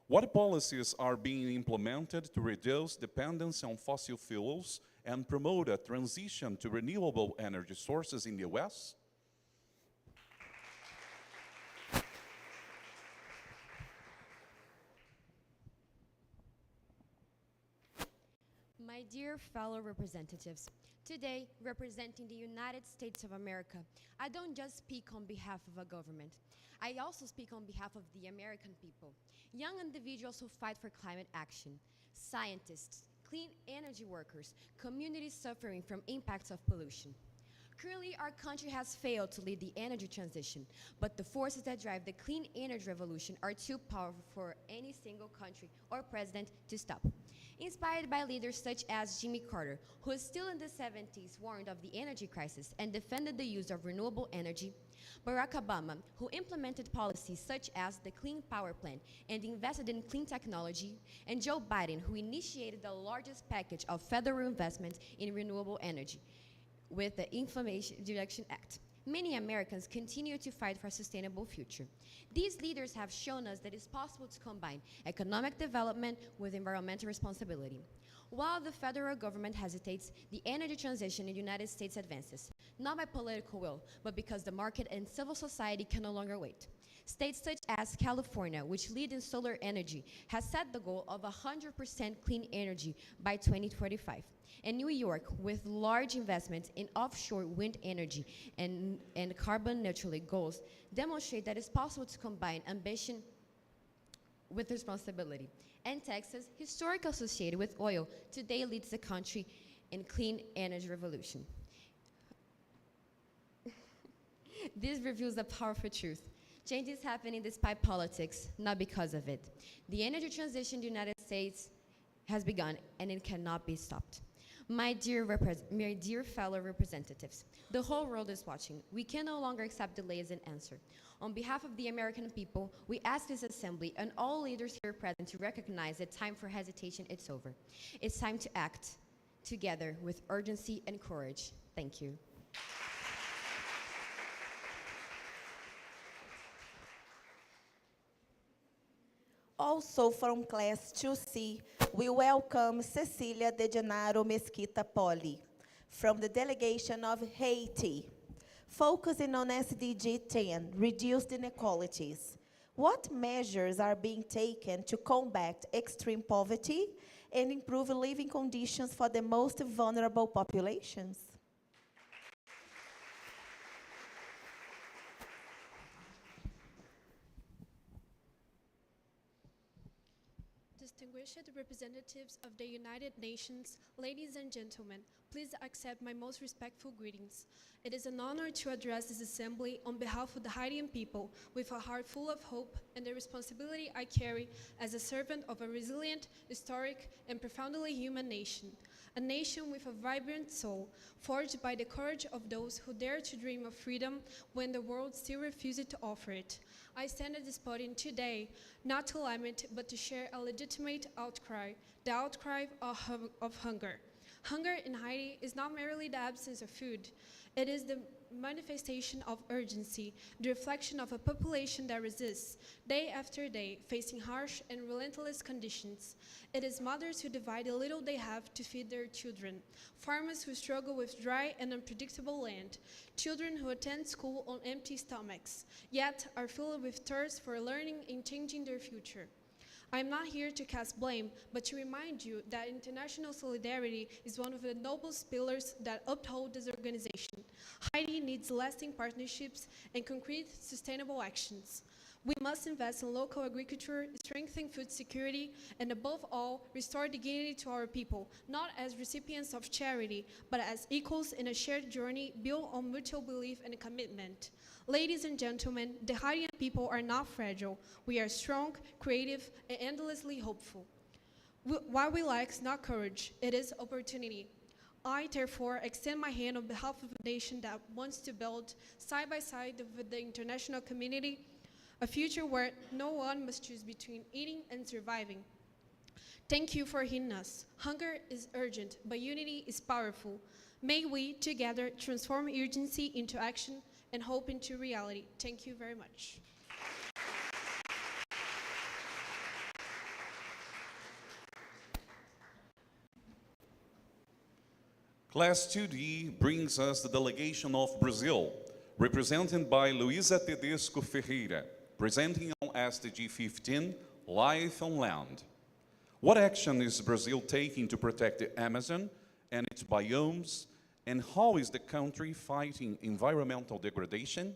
What policies are being implemented to reduce dependence on fossil fuels and promote a transition to renewable energy sources in the U.S.? My My dear fellow representatives, today, representing the United States of America, I don't just speak on behalf of a government. I also speak on behalf of the American people, young individuals who fight for climate action, scientists, clean energy workers, communities suffering from impacts of pollution. Currently, our country has failed to lead the energy transition, but the forces that drive the clean energy revolution are too powerful for any single country or president to stop. Inspired by leaders such as Jimmy Carter, who still in the 70s warned of the energy crisis and defended the use of renewable energy, Barack Obama, who implemented policies such as the Clean Power Plan and invested in clean technology, and Joe Biden, who initiated the largest package of federal investment in renewable energy with the Inflation Reduction Act. Many Americans continue to fight for a sustainable future. These leaders have shown us that it's possible to combine economic development with environmental responsibility. While the federal government hesitates, the energy transition in the United States advances, not by political will, but because the market and civil society can no longer wait. States such as California, which lead in solar energy, has set the goal of 100% clean energy by 2045. And New York, with large investments in offshore wind energy and carbon neutrality goals, demonstrate that it's possible to combine ambition with responsibility. And Texas, historically associated with oil, today leads the country in clean energy revolution. This reveals a powerful truth. Change is happening despite politics, not because of it. The energy transition in the United States has begun, and it cannot be stopped. My dear fellow representatives, the whole world is watching. We can no longer accept delay as an answer. On behalf of the American people, we ask this assembly and all leaders here present to recognize that time for hesitation is over. It's time to act together with urgency and courage. Thank you. Also from Class 2C, we welcome Cecilia de Gennaro Mesquita Poli from the delegation of Haiti, focusing on SDG 10, reduced inequalities. What measures are being taken to combat extreme poverty and improve living conditions for the most vulnerable populations? Distinguished representatives of the United Nations, ladies and gentlemen, please accept my most respectful greetings. It is an honor to address this assembly on behalf of the Haitian people with a heart full of hope and the responsibility I carry as a servant of a resilient, historic, and profoundly human nation. A nation with a vibrant soul, forged by the courage of those who dare to dream of freedom when the world still refuses to offer it. I stand at this podium today, not to lament, but to share a legitimate outcry, the outcry of hunger. Hunger in Haiti is not merely the absence of food. It is the manifestation of urgency, the reflection of a population that resists, day after day, facing harsh and relentless conditions. It is mothers who divide the little they have to feed their children, farmers who struggle with dry and unpredictable land, children who attend school on empty stomachs, yet are filled with thirst for learning and changing their future. I am not here to cast blame, but to remind you that international solidarity is one of the noblest pillars that uphold this organization. Haiti needs lasting partnerships and concrete, sustainable actions. We must invest in local agriculture, strengthen food security, and above all, restore dignity to our people, not as recipients of charity, but as equals in a shared journey built on mutual belief and commitment. Ladies and gentlemen, the Haitian people are not fragile. We are strong, creative, and endlessly hopeful. What we lack is not courage, it is opportunity. I, therefore, extend my hand on behalf of a nation that wants to build, side by side with the international community, a future where no one must choose between eating and surviving. Thank you for hearing us. Hunger is urgent, but unity is powerful. May we, together, transform urgency into action and hope into reality. Thank you very much. Class 2D brings us the delegation of Brazil, represented by Luisa Tedesco Ferreira, presenting on SDG 15, Life on Land. What action is Brazil taking to protect the Amazon and its biomes? And how is the country fighting environmental degradation?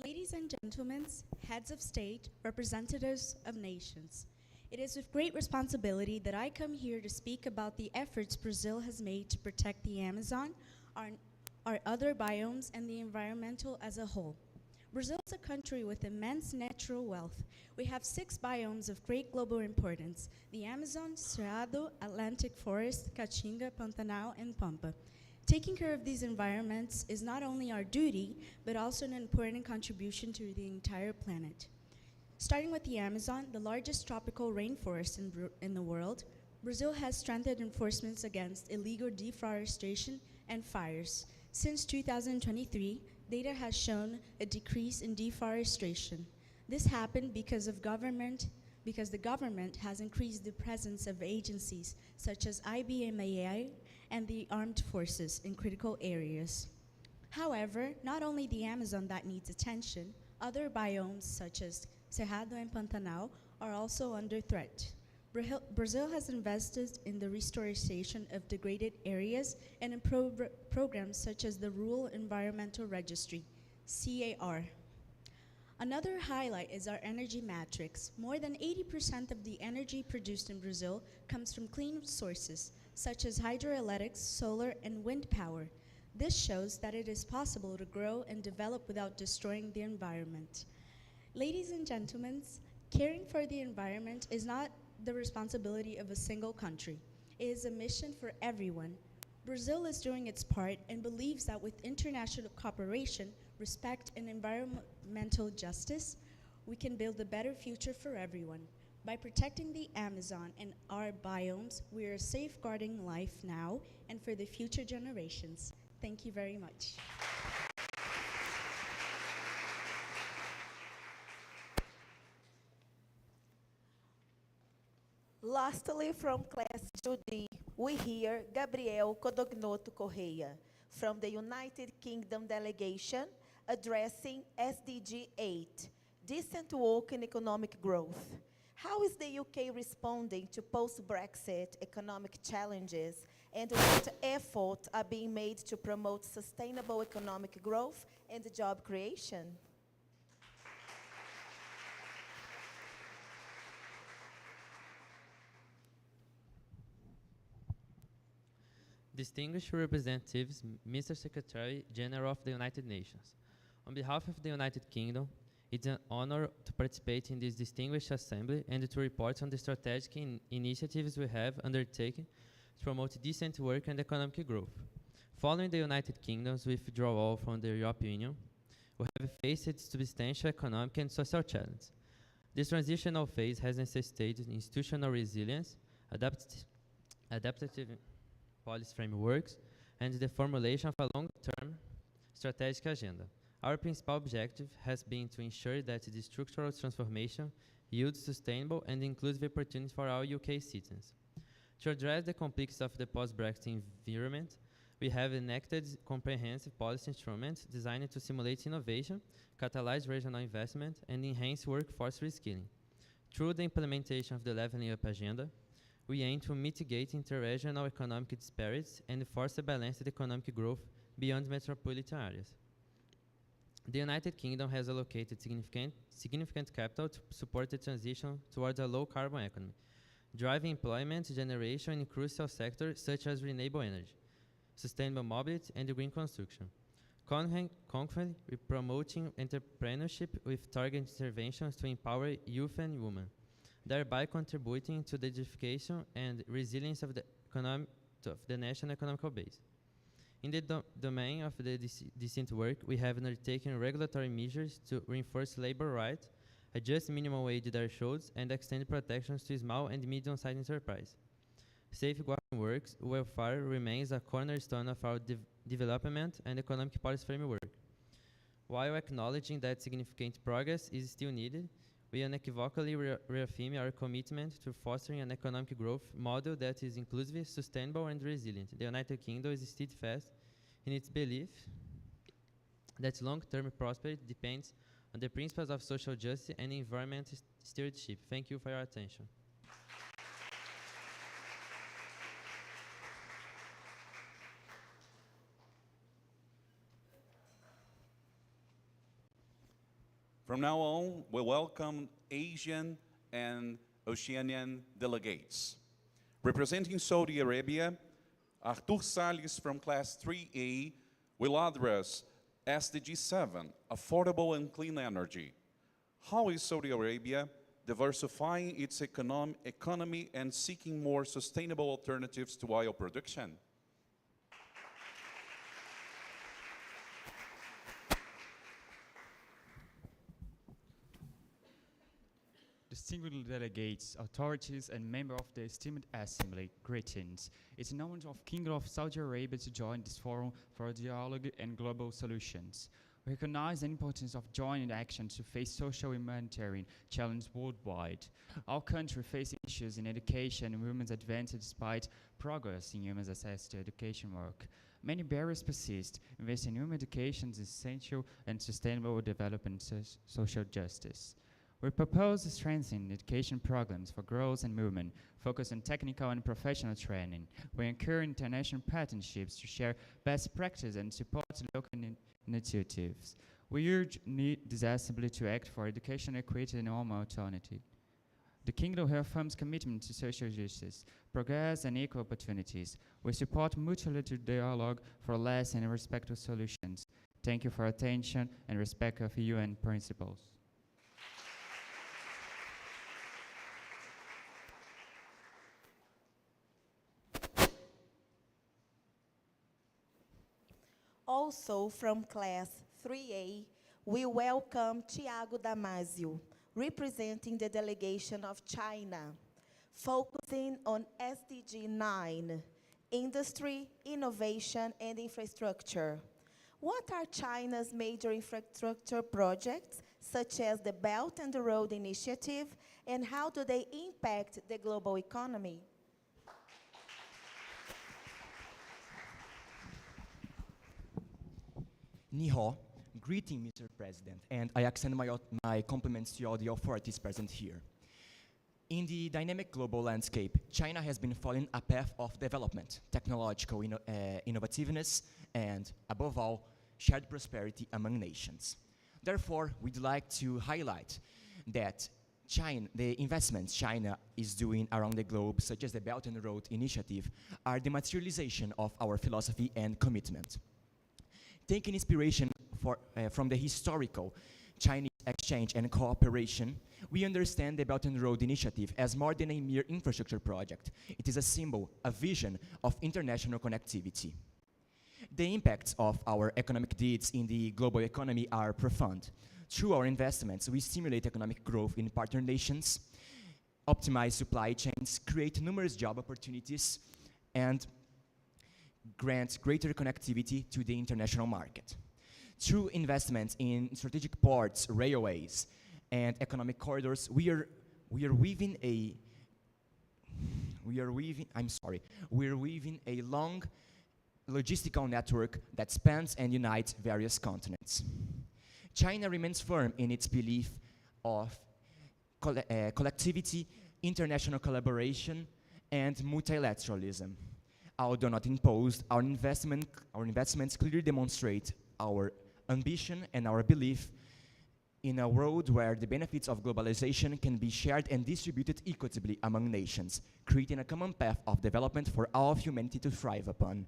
Ladies and gentlemen, heads of state, representatives of nations, it is with great responsibility that I come here to speak about the efforts Brazil has made to protect the Amazon, our other biomes, and the environmental as a whole. Brazil is a country with immense natural wealth. We have 6 biomes of great global importance: the Amazon, Cerrado, Atlantic Forest, Caatinga, Pantanal, and Pampa. Taking care of these environments is not only our duty, but also an important contribution to the entire planet. Starting with the Amazon, the largest tropical rainforest in the world, Brazil has strengthened enforcements against illegal deforestation and fires. Since 2023, data has shown a decrease in deforestation. This happened because the government has increased the presence of agencies such as IBMAI and the armed forces in critical areas. However, not only the Amazon that needs attention, other biomes such as Cerrado and Pantanal are also under threat. Brazil has invested in the restoration of degraded areas and in programs such as the Rural Environmental Registry, CAR. Another highlight is our energy matrix. More than 80% of the energy produced in Brazil comes from clean sources, such as hydroelectric, solar, and wind power. This shows that it is possible to grow and develop without destroying the environment. Ladies and gentlemen, caring for the environment is not the responsibility of a single country. It is a mission for everyone. Brazil is doing its part and believes that with international cooperation, respect, and environmental justice, we can build a better future for everyone. By protecting the Amazon and our biomes, we are safeguarding life now and for the future generations. Thank you very much. Lastly, from class 2D, we hear Gabriel Codognoto Correia from the United Kingdom delegation addressing SDG 8, Decent Work and Economic Growth. How is the UK responding to post-Brexit economic challenges, and what efforts are being made to promote sustainable economic growth and job creation? Distinguished representatives, Mr. Secretary General of the United Nations. On behalf of the United Kingdom, it's an honor to participate in this distinguished assembly and to report on the strategic initiatives we have undertaken to promote decent work and economic growth. Following the United Kingdom's withdrawal from the European Union, we have faced substantial economic and social challenges. This transitional phase has necessitated institutional resilience, adaptive policy frameworks, and the formulation of a long-term strategic agenda. Our principal objective has been to ensure that the structural transformation yields sustainable and inclusive opportunities for our UK citizens. To address the complexity of the post-Brexit environment, we have enacted comprehensive policy instruments designed to stimulate innovation, catalyze regional investment, and enhance workforce reskilling. Through the implementation of the Leveling Up Agenda, we aim to mitigate interregional economic disparities and foster balanced economic growth beyond metropolitan areas. The United Kingdom has allocated significant capital to support the transition towards a low-carbon economy, driving employment generation in crucial sectors such as renewable energy, sustainable mobility, and green construction. Concurrently, promoting entrepreneurship with targeted interventions to empower youth and women, thereby contributing to the edification and resilience of the national economic base. In the domain of the decent work, we have undertaken regulatory measures to reinforce labor rights, adjust minimum wage thresholds, and extend protections to small and medium-sized enterprises. Safeguarding works welfare remains a cornerstone of our development and economic policy framework. While acknowledging that significant progress is still needed, we unequivocally reaffirm our commitment to fostering an economic growth model that is inclusive, sustainable, and resilient. The United Kingdom is steadfast in its belief that long-term prosperity depends on the principles of social justice and environment stewardship. Thank you for your attention. From now on, we welcome Asian and Oceanian delegates. Representing Saudi Arabia, Artur Salles from Class 3A will address SDG 7, Affordable and Clean Energy. How is Saudi Arabia diversifying its economy and seeking more sustainable alternatives to oil production? Distinguished delegates, authorities, and members of the esteemed Assembly, greetings. It's an honor of King of Saudi Arabia to join this forum for dialogue and global solutions. We recognize the importance of joining action to face social and humanitarian challenges worldwide. Our country faces issues in education and women's advances despite progress in women's access to education work. Many barriers persist. Investing in women education is essential and sustainable development and social justice. We propose to strengthen education programs for girls and women, focus on technical and professional training. We encourage international partnerships to share best practice and support local initiatives. We urge this Assembly to act for education equity and normal alternative. The Kingdom reaffirms commitment to social justice, progress, and equal opportunities. We support multilateral dialogue for less and respectful solutions. Thank you for your attention and respect of UN principles. Also from Class 3A, we welcome Tiago Damasio, representing the delegation of China, focusing on SDG 9, Industry, Innovation, and Infrastructure. What are China's major infrastructure projects, such as the Belt and Road Initiative, and how do they impact the global economy? Ni hao, greeting Mr. President, and I extend my compliments to all the authorities present here. In the dynamic global landscape, China has been following a path of development, technological innovativeness, and above all, shared prosperity among nations. Therefore, we'd like to highlight that the investments China is doing around the globe, such as the Belt and Road Initiative, are the materialization of our philosophy and commitment. Taking inspiration from the historical Chinese exchange and cooperation, we understand the Belt and Road Initiative as more than a mere infrastructure project. It is a symbol, a vision of international connectivity. The impacts of our economic deeds in the global economy are profound. Through our investments, we stimulate economic growth in partner nations, optimize supply chains, create numerous job opportunities, and grant greater connectivity to the international market. Through investments in strategic ports, railways, and economic corridors, we are weaving a long logistical network that spans and unites various continents. China remains firm in its belief of collectivity, international collaboration, and multilateralism. Although not imposed, our investments clearly demonstrate our ambition and our belief in a world where the benefits of globalization can be shared and distributed equitably among nations, creating a common path of development for all of humanity to thrive upon.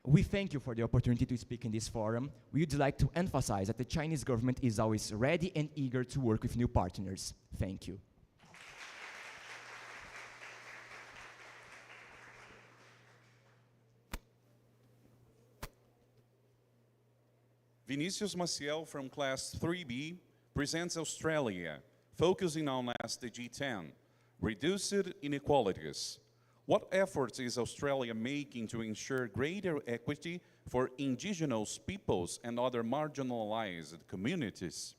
We thank you for the opportunity to speak in this forum. We would like to emphasize that the Chinese government is always ready and eager to work with new partners. Thank you. Vinicius Maciel from Class 3B presents Australia, focusing on SDG 10, Reduced Inequalities. What efforts is Australia making to ensure greater equity for indigenous peoples and other marginalized communities?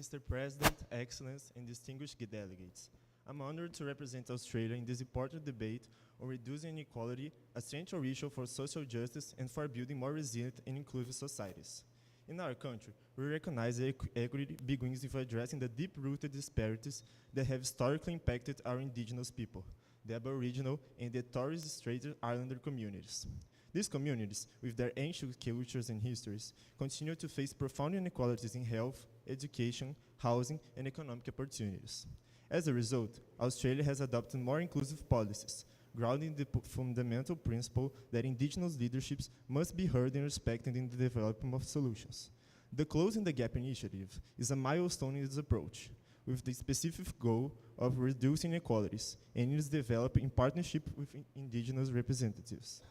Mr. President, Excellence, and distinguished delegates. I'm honored to represent Australia in this important debate on reducing inequality, a central issue for social justice and for building more resilient and inclusive societies. In our country, we recognize that equity begins with addressing the deep-rooted disparities that have historically impacted our indigenous people, the Aboriginal and the Torres Strait Islander communities. These communities, with their ancient cultures and histories, continue to face profound inequalities in health, education, housing, and economic opportunities. As a result, Australia has adopted more inclusive policies, grounding the fundamental principle that indigenous leaderships must be heard and respected in the development of solutions. The Closing the Gap initiative is a milestone in this approach, with the specific goal of reducing inequalities, and it is developed in partnership with indigenous representatives.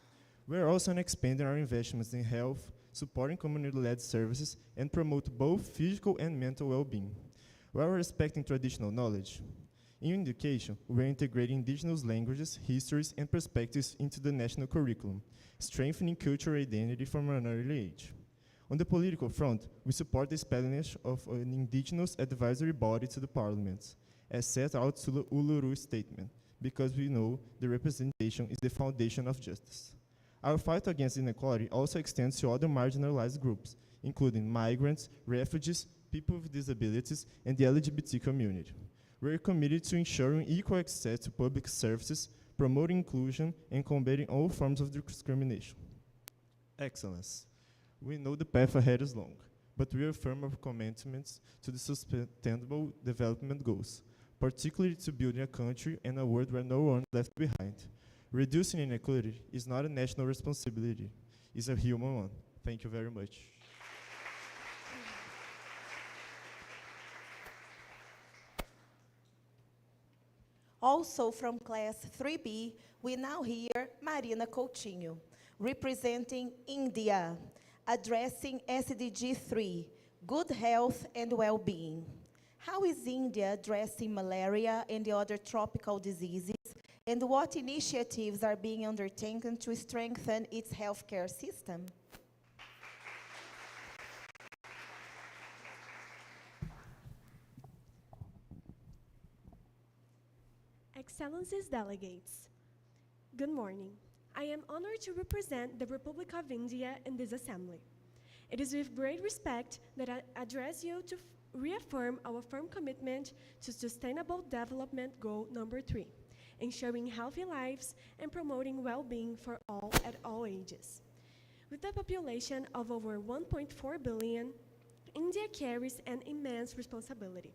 We are also expanding our investments in health, supporting community-led services, and promote both physical and mental well-being, while respecting traditional knowledge. In education, we are integrating indigenous languages, histories, and perspectives into the national curriculum, strengthening cultural identity from an early age. On the political front, we support the establishment of an indigenous advisory body to the parliament, as set out to the Uluru Statement, because we know the representation is the foundation of justice. Our fight against inequality also extends to other marginalized groups, including migrants, refugees, people with disabilities, and the LGBT community. We are committed to ensuring equal access to public services, promoting inclusion, and combating all forms of discrimination. Excellence. We know the path ahead is long, but we are firm of commitments to the Sustainable Development Goals, particularly to building a country and a world where no one is left behind. Reducing inequality is not a national responsibility, it's a human one. Thank you very much. Also from class 3B, we now hear Marina Coutinho, representing India, addressing SDG 3, good health and well-being. How is India addressing malaria and the other tropical diseases, and what initiatives are being undertaken to strengthen its healthcare system? Excellencies delegates, good morning. I am honored to represent the Republic of India in this assembly. It is with great respect that I address you to reaffirm our firm commitment to Sustainable Development Goal number 3, ensuring healthy lives and promoting well-being for all at all ages. With a population of over 1.4 billion, India carries an immense responsibility.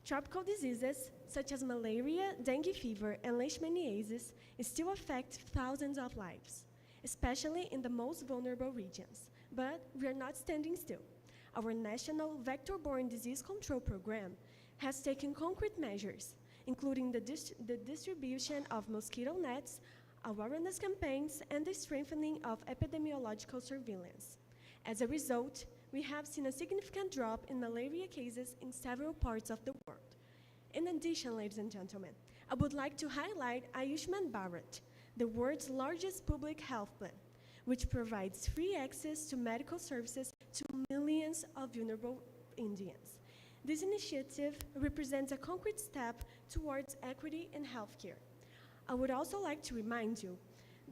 Tropical diseases such as malaria, dengue fever, and leishmaniasis still affect thousands of lives, especially in the most vulnerable regions. But we are not standing still. Our National Vector-Borne Disease Control Program has taken concrete measures, including the distribution of mosquito nets, awareness campaigns, and the strengthening of epidemiological surveillance. As a result, we have seen a significant drop in malaria cases in several parts of the world. In addition, ladies and gentlemen, I would like to highlight Ayushman Bharat, the world's largest public health plan, which provides free access to medical services to millions of vulnerable Indians. This initiative represents a concrete step towards equity in healthcare. I would also like to remind you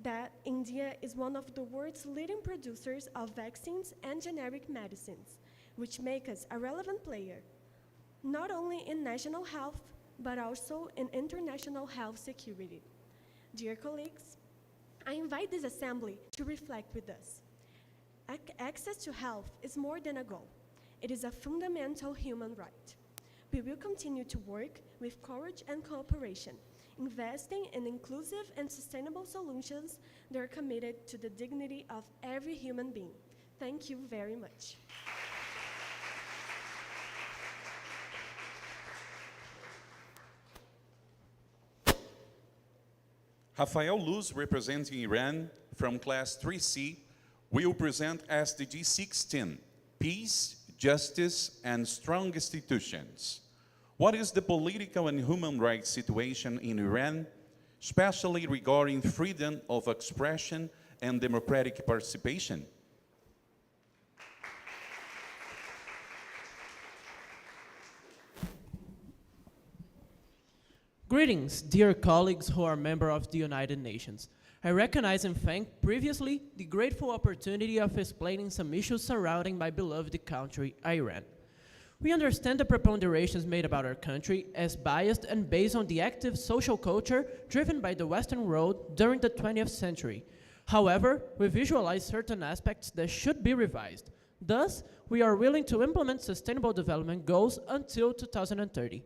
that India is one of the world's leading producers of vaccines and generic medicines, which make us a relevant player, not only in national health, but also in international health security. Dear colleagues, I invite this assembly to reflect with us. Access to health is more than a goal. It is a fundamental human right. We will continue to work with courage and cooperation, investing in inclusive and sustainable solutions that are committed to the dignity of every human being. Thank you very much. Rafael Luz, representing Iran from class 3C, will present SDG 16, Peace, Justice, and Strong Institutions. What is the political and human rights situation in Iran, especially regarding freedom of expression and democratic participation? Greetings, dear colleagues who are members of the United Nations. I recognize and thank previously the grateful opportunity of explaining some issues surrounding my beloved country, Iran. We understand the preponderations made about our country as biased and based on the active social culture driven by the Western world during the 20th century. However, we visualize certain aspects that should be revised. Thus, we are willing to implement Sustainable Development Goals until 2030.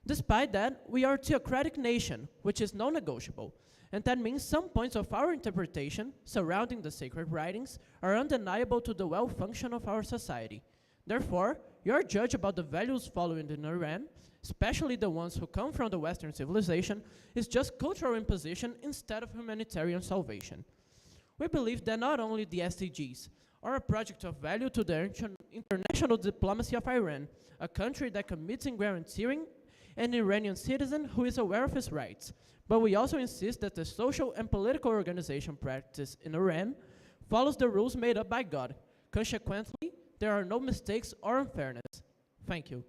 Despite that, we are a theocratic nation, which is non-negotiable, and that means some points of our interpretation surrounding the sacred writings are undeniable to the well-function of our society. Therefore, your judge about the values followed in Iran, especially the ones who come from the Western civilization, is just cultural imposition instead of humanitarian salvation. We believe that not only the SDGs are a project of value to the international diplomacy of Iran, a country that commits in guaranteeing an Iranian citizen who is aware of his rights, but we also insist that the social and political organization practice in Iran follows the rules made up by God. Consequently, there are no mistakes or unfairness. Thank you.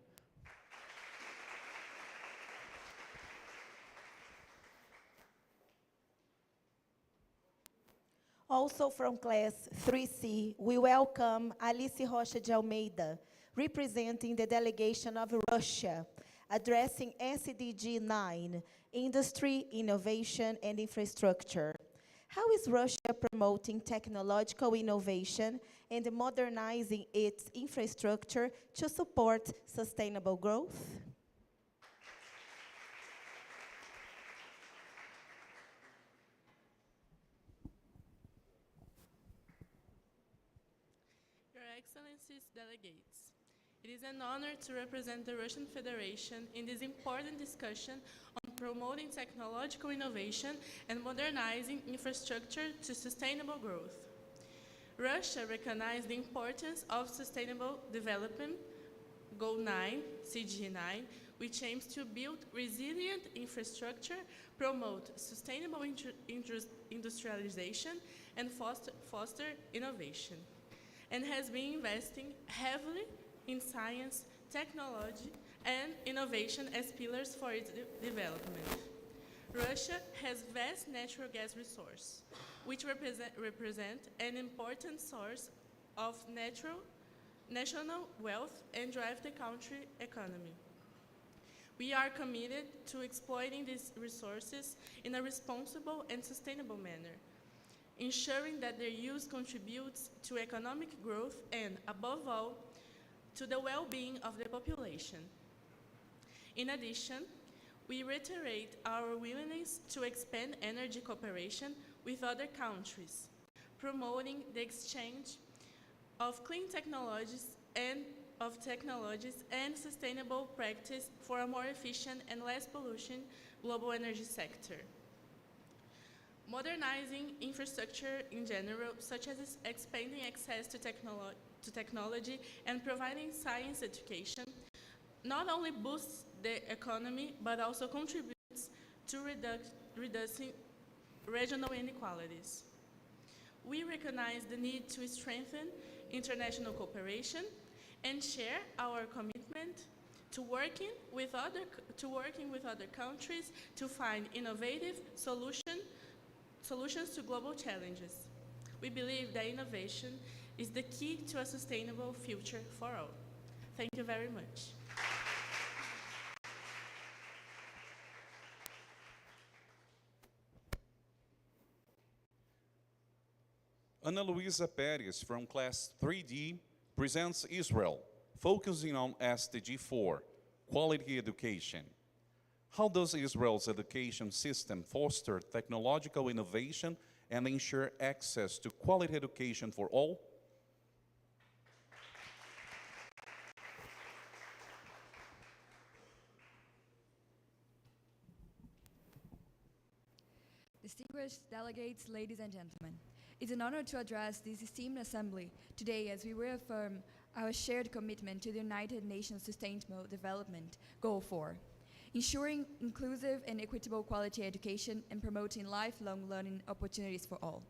Also from class 3C, we welcome Alice Rocha de Almeida, representing the delegation of Russia, addressing SDG 9, Industry, Innovation, and Infrastructure. How is Russia promoting technological innovation and modernizing its infrastructure to support sustainable growth? Your Excellencies, delegates, it is an honor to represent the Russian Federation in this important discussion on promoting technological innovation and modernizing infrastructure to sustainable growth. Russia recognized the importance of sustainable development, Goal 9, CG 9, which aims to build resilient infrastructure, promote sustainable industrialization, and foster innovation, and has been investing heavily in science, technology, and innovation as pillars for its development. Russia has vast natural gas resources, which represent an important source of national wealth and drive the country economy. We are committed to exploiting these resources in a responsible and sustainable manner, ensuring that their use contributes to economic growth and, above all, to the well-being of the population. In addition, we reiterate our willingness to expand energy cooperation with other countries, promoting the exchange of clean technologies and sustainable practice for a more efficient and less pollution global energy sector. Modernizing infrastructure in general, such as expanding access to technology and providing science education, not only boosts the economy, but also contributes to reducing regional inequalities. We recognize the need to strengthen international cooperation and share our commitment to working with other countries to find innovative solutions to global challenges. We believe that innovation is the key to a sustainable future for all. Thank you very much. Ana Luisa Perez from Class 3D presents Israel, focusing on SDG 4, quality education. How does Israel's education system foster technological innovation and ensure access to quality education for all? Distinguished delegates, ladies and gentlemen, it's an honor to address this esteemed assembly today as we reaffirm our shared commitment to the United Nations Sustainable Development Goal 4, ensuring inclusive and equitable quality education and promoting lifelong learning opportunities for all.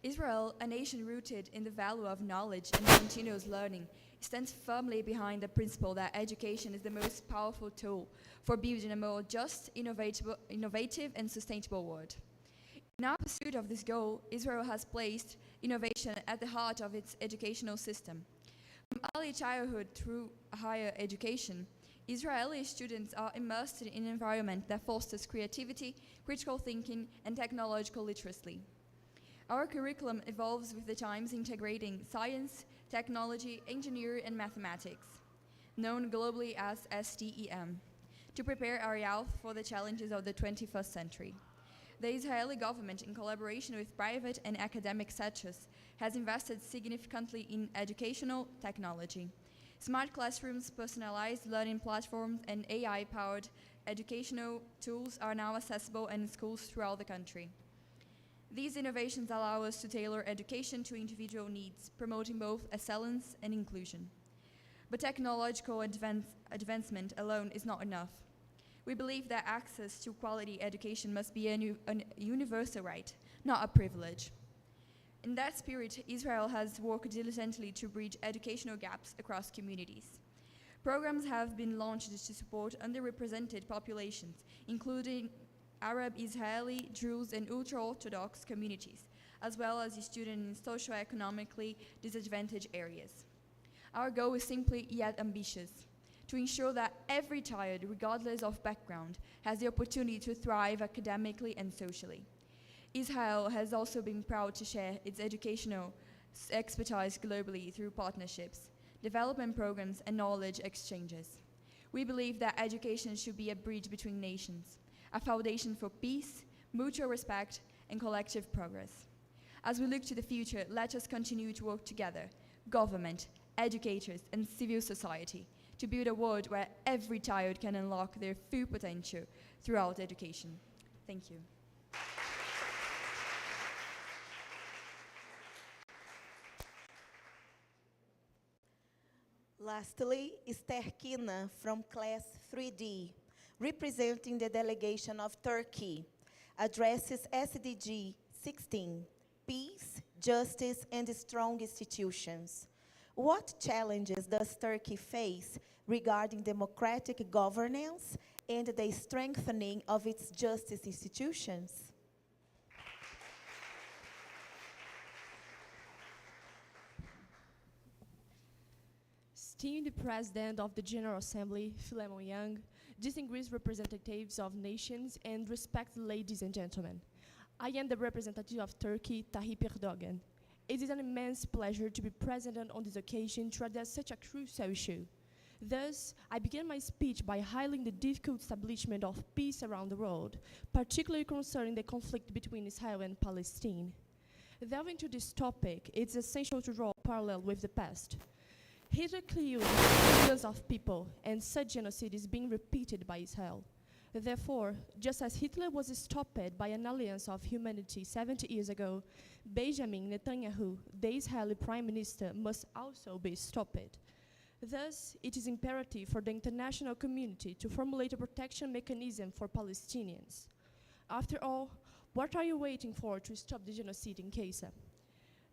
Israel, a nation rooted in the value of knowledge and continuous learning, stands firmly behind the principle that education is the most powerful tool for building a more just, innovative and sustainable world. In our pursuit of this goal, Israel has placed innovation at the heart of its educational system. From early childhood through higher education, Israeli students are immersed in an environment that fosters creativity, critical thinking, and technological literacy. Our curriculum evolves with the times, integrating science, technology, engineering, and mathematics, known globally as STEM, to prepare our youth for the challenges of the 21st century. The Israeli government, in collaboration with private and academic sectors, has invested significantly in educational technology. Smart classrooms, personalized learning platforms, and AI-powered educational tools are now accessible in schools throughout the country. These innovations allow us to tailor education to individual needs, promoting both excellence and inclusion. But technological advancement alone is not enough. We believe that access to quality education must be a universal right, not a privilege. In that spirit, Israel has worked diligently to bridge educational gaps across communities. Programs have been launched to support underrepresented populations, including Arab, Israeli, Druze, and ultra-Orthodox communities, as well as students in socioeconomically disadvantaged areas. Our goal is simply yet ambitious: to ensure that every child, regardless of background, has the opportunity to thrive academically and socially. Israel has also been proud to share its educational expertise globally through partnerships, development programs, and knowledge exchanges. We believe that education should be a bridge between nations, a foundation for peace, mutual respect, and collective progress. As we look to the future, let us continue to work together, government, educators, and civil society, to build a world where every child can unlock their full potential throughout education. Thank you. Lastly, Esther Kina from class 3D, representing the delegation of Turkey, addresses SDG 16, Peace, Justice, and Strong Institutions. What challenges does Turkey face regarding democratic governance and the strengthening of its justice institutions? Esteemed President of the General Assembly, Philemon Young, distinguished representatives of nations, and respected ladies and gentlemen. I am the representative of Turkey, Tayyip Erdogan. It is an immense pleasure to be present on this occasion to address such a crucial issue. Thus, I begin my speech by highlighting the difficult establishment of peace around the world, particularly concerning the conflict between Israel and Palestine. Delving into this topic, it's essential to draw a parallel with the past. Hitler killed millions of people, and such genocide is being repeated by Israel. Therefore, just as Hitler was stopped by an alliance of humanity 70 years ago, Benjamin Netanyahu, the Israeli Prime Minister, must also be stopped. Thus, it is imperative for the international community to formulate a protection mechanism for Palestinians. After all, what are you waiting for to stop the genocide in Gaza?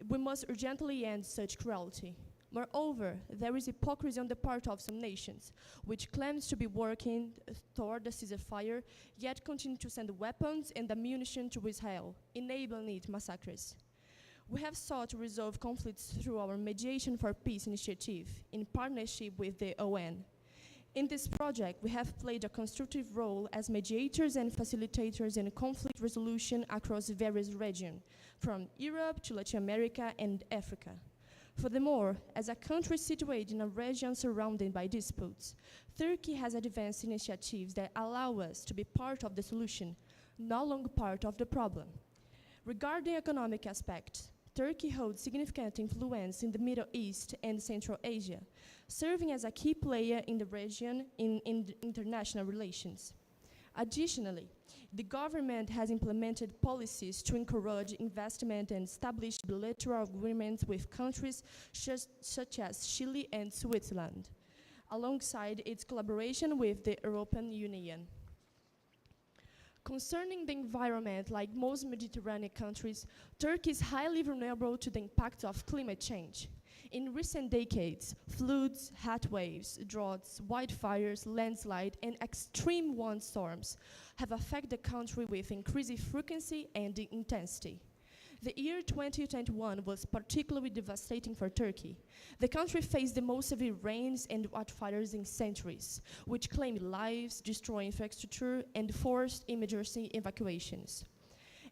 We must urgently end such cruelty. Moreover, there is hypocrisy on the part of some nations, which claims to be working toward a ceasefire, yet continue to send weapons and ammunition to Israel, enabling its massacres. We have sought to resolve conflicts through our Mediation for Peace initiative, in partnership with the ONU. In this project, we have played a constructive role as mediators and facilitators in conflict resolution across various regions, from Europe to Latin America and Africa. Furthermore, as a country situated in a region surrounded by disputes, Turkey has advanced initiatives that allow us to be part of the solution, no longer part of the problem. Regarding economic aspects, Turkey holds significant influence in the Middle East and Central Asia, serving as a key player in the region in international relations. Additionally, the government has implemented policies to encourage investment and establish bilateral agreements with countries such as Chile and Switzerland, alongside its collaboration with the European Union. Concerning the environment, like most Mediterranean countries, Turkey is highly vulnerable to the impact of climate change. In recent decades, floods, heat waves, droughts, wildfires, landslides, and extreme wind storms have affected the country with increasing frequency and intensity. The year 2021 was particularly devastating for Turkey. The country faced the most severe rains and wildfires in centuries, which claimed lives, destroyed infrastructure, and forced emergency evacuations.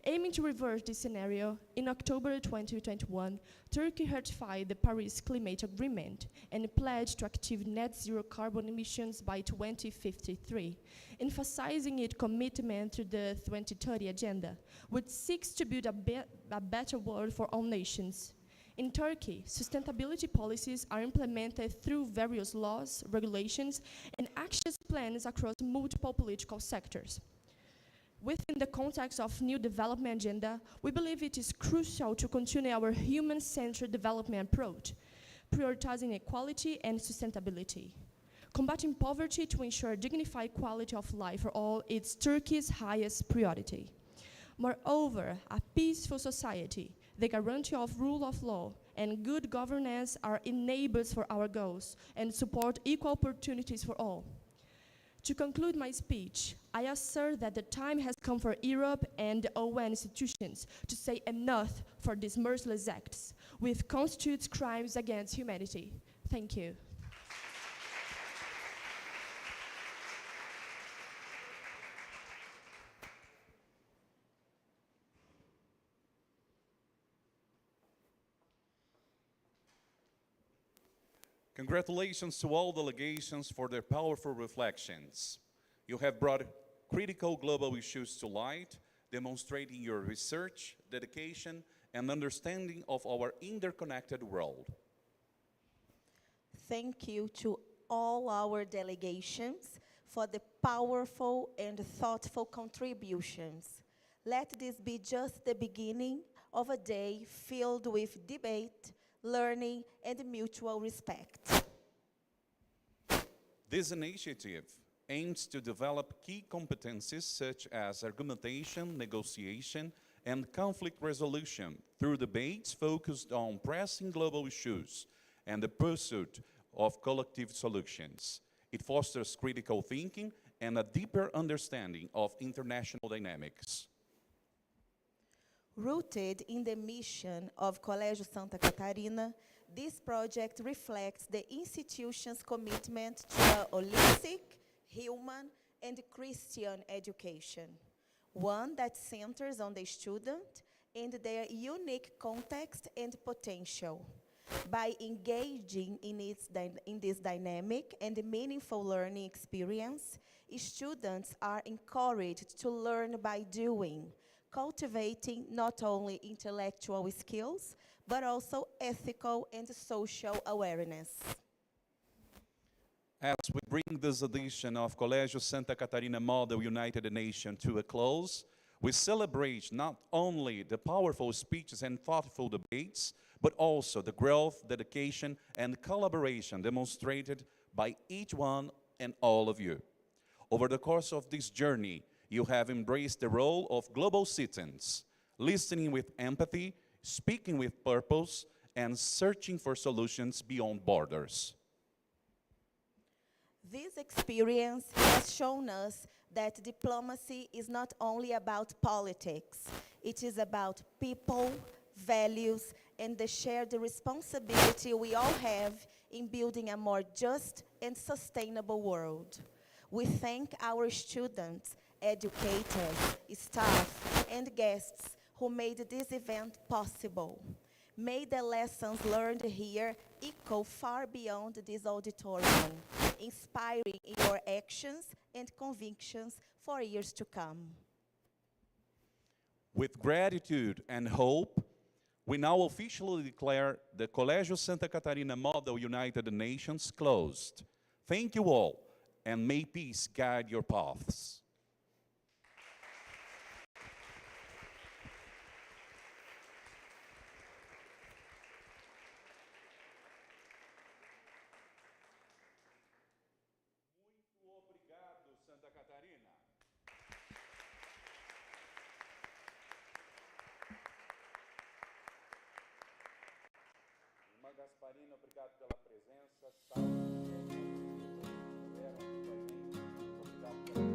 Aiming to reverse this scenario, in October 2021, Turkey ratified the Paris Climate Agreement and pledged to achieve net zero carbon emissions by 2053, emphasizing its commitment to the 2030 Agenda, which seeks to build a better world for all nations. In Turkey, sustainability policies are implemented through various laws, regulations, and action plans across multiple political sectors. Within the context of new development agenda, we believe it is crucial to continue our human-centered development approach, prioritizing equality and sustainability. Combating poverty to ensure dignified quality of life for all is Turkey's highest priority. Moreover, a peaceful society, the guarantee of rule of law, and good governance are enablers for our goals and support equal opportunities for all. To conclude my speech, I assert that the time has come for Europe and the UN institutions to say enough for these merciless acts, which constitutes crimes against humanity. Thank you. Congratulations to all delegations for their powerful reflections. You have brought critical global issues to light, demonstrating your research, dedication, and understanding of our interconnected world. Thank you to all our delegations for the powerful and thoughtful contributions. Let this be just the beginning of a day filled with debate, learning, and mutual respect. This initiative aims to develop key competencies such as argumentation, negotiation, and conflict resolution through debates focused on pressing global issues and the pursuit of collective solutions. It fosters critical thinking and a deeper understanding of international dynamics. Rooted in the mission of Colégio Santa Catarina, this project reflects the institution's commitment to a holistic, human, and Christian education, one that centers on the student and their unique context and potential. By engaging in this dynamic and meaningful learning experience, students are encouraged to learn by doing, cultivating not only intellectual skills, but also ethical and social awareness. As we bring this edition of Colégio Santa Catarina Model United Nations to a close, we celebrate not only the powerful speeches and thoughtful debates, but also the growth, dedication, and collaboration demonstrated by each one and all of you. Over the course of this journey, you have embraced the role of global citizens, listening with empathy, speaking with purpose, and searching for solutions beyond borders. This experience has shown us that diplomacy is not only about politics, it is about people, values, and the shared responsibility we all have in building a more just and sustainable world. We thank our students, educators, staff, and guests who made this event possible. May the lessons learned here echo far beyond this auditorium, inspiring your actions and convictions for years to come. With gratitude and hope, we now officially declare the Colégio Santa Catarina Model United Nations closed. Thank you all, and may peace guide your paths. Santa Catarina. Gasparina, obrigado pela presença. Salve, estiveram aqui com a gente. Obrigado pela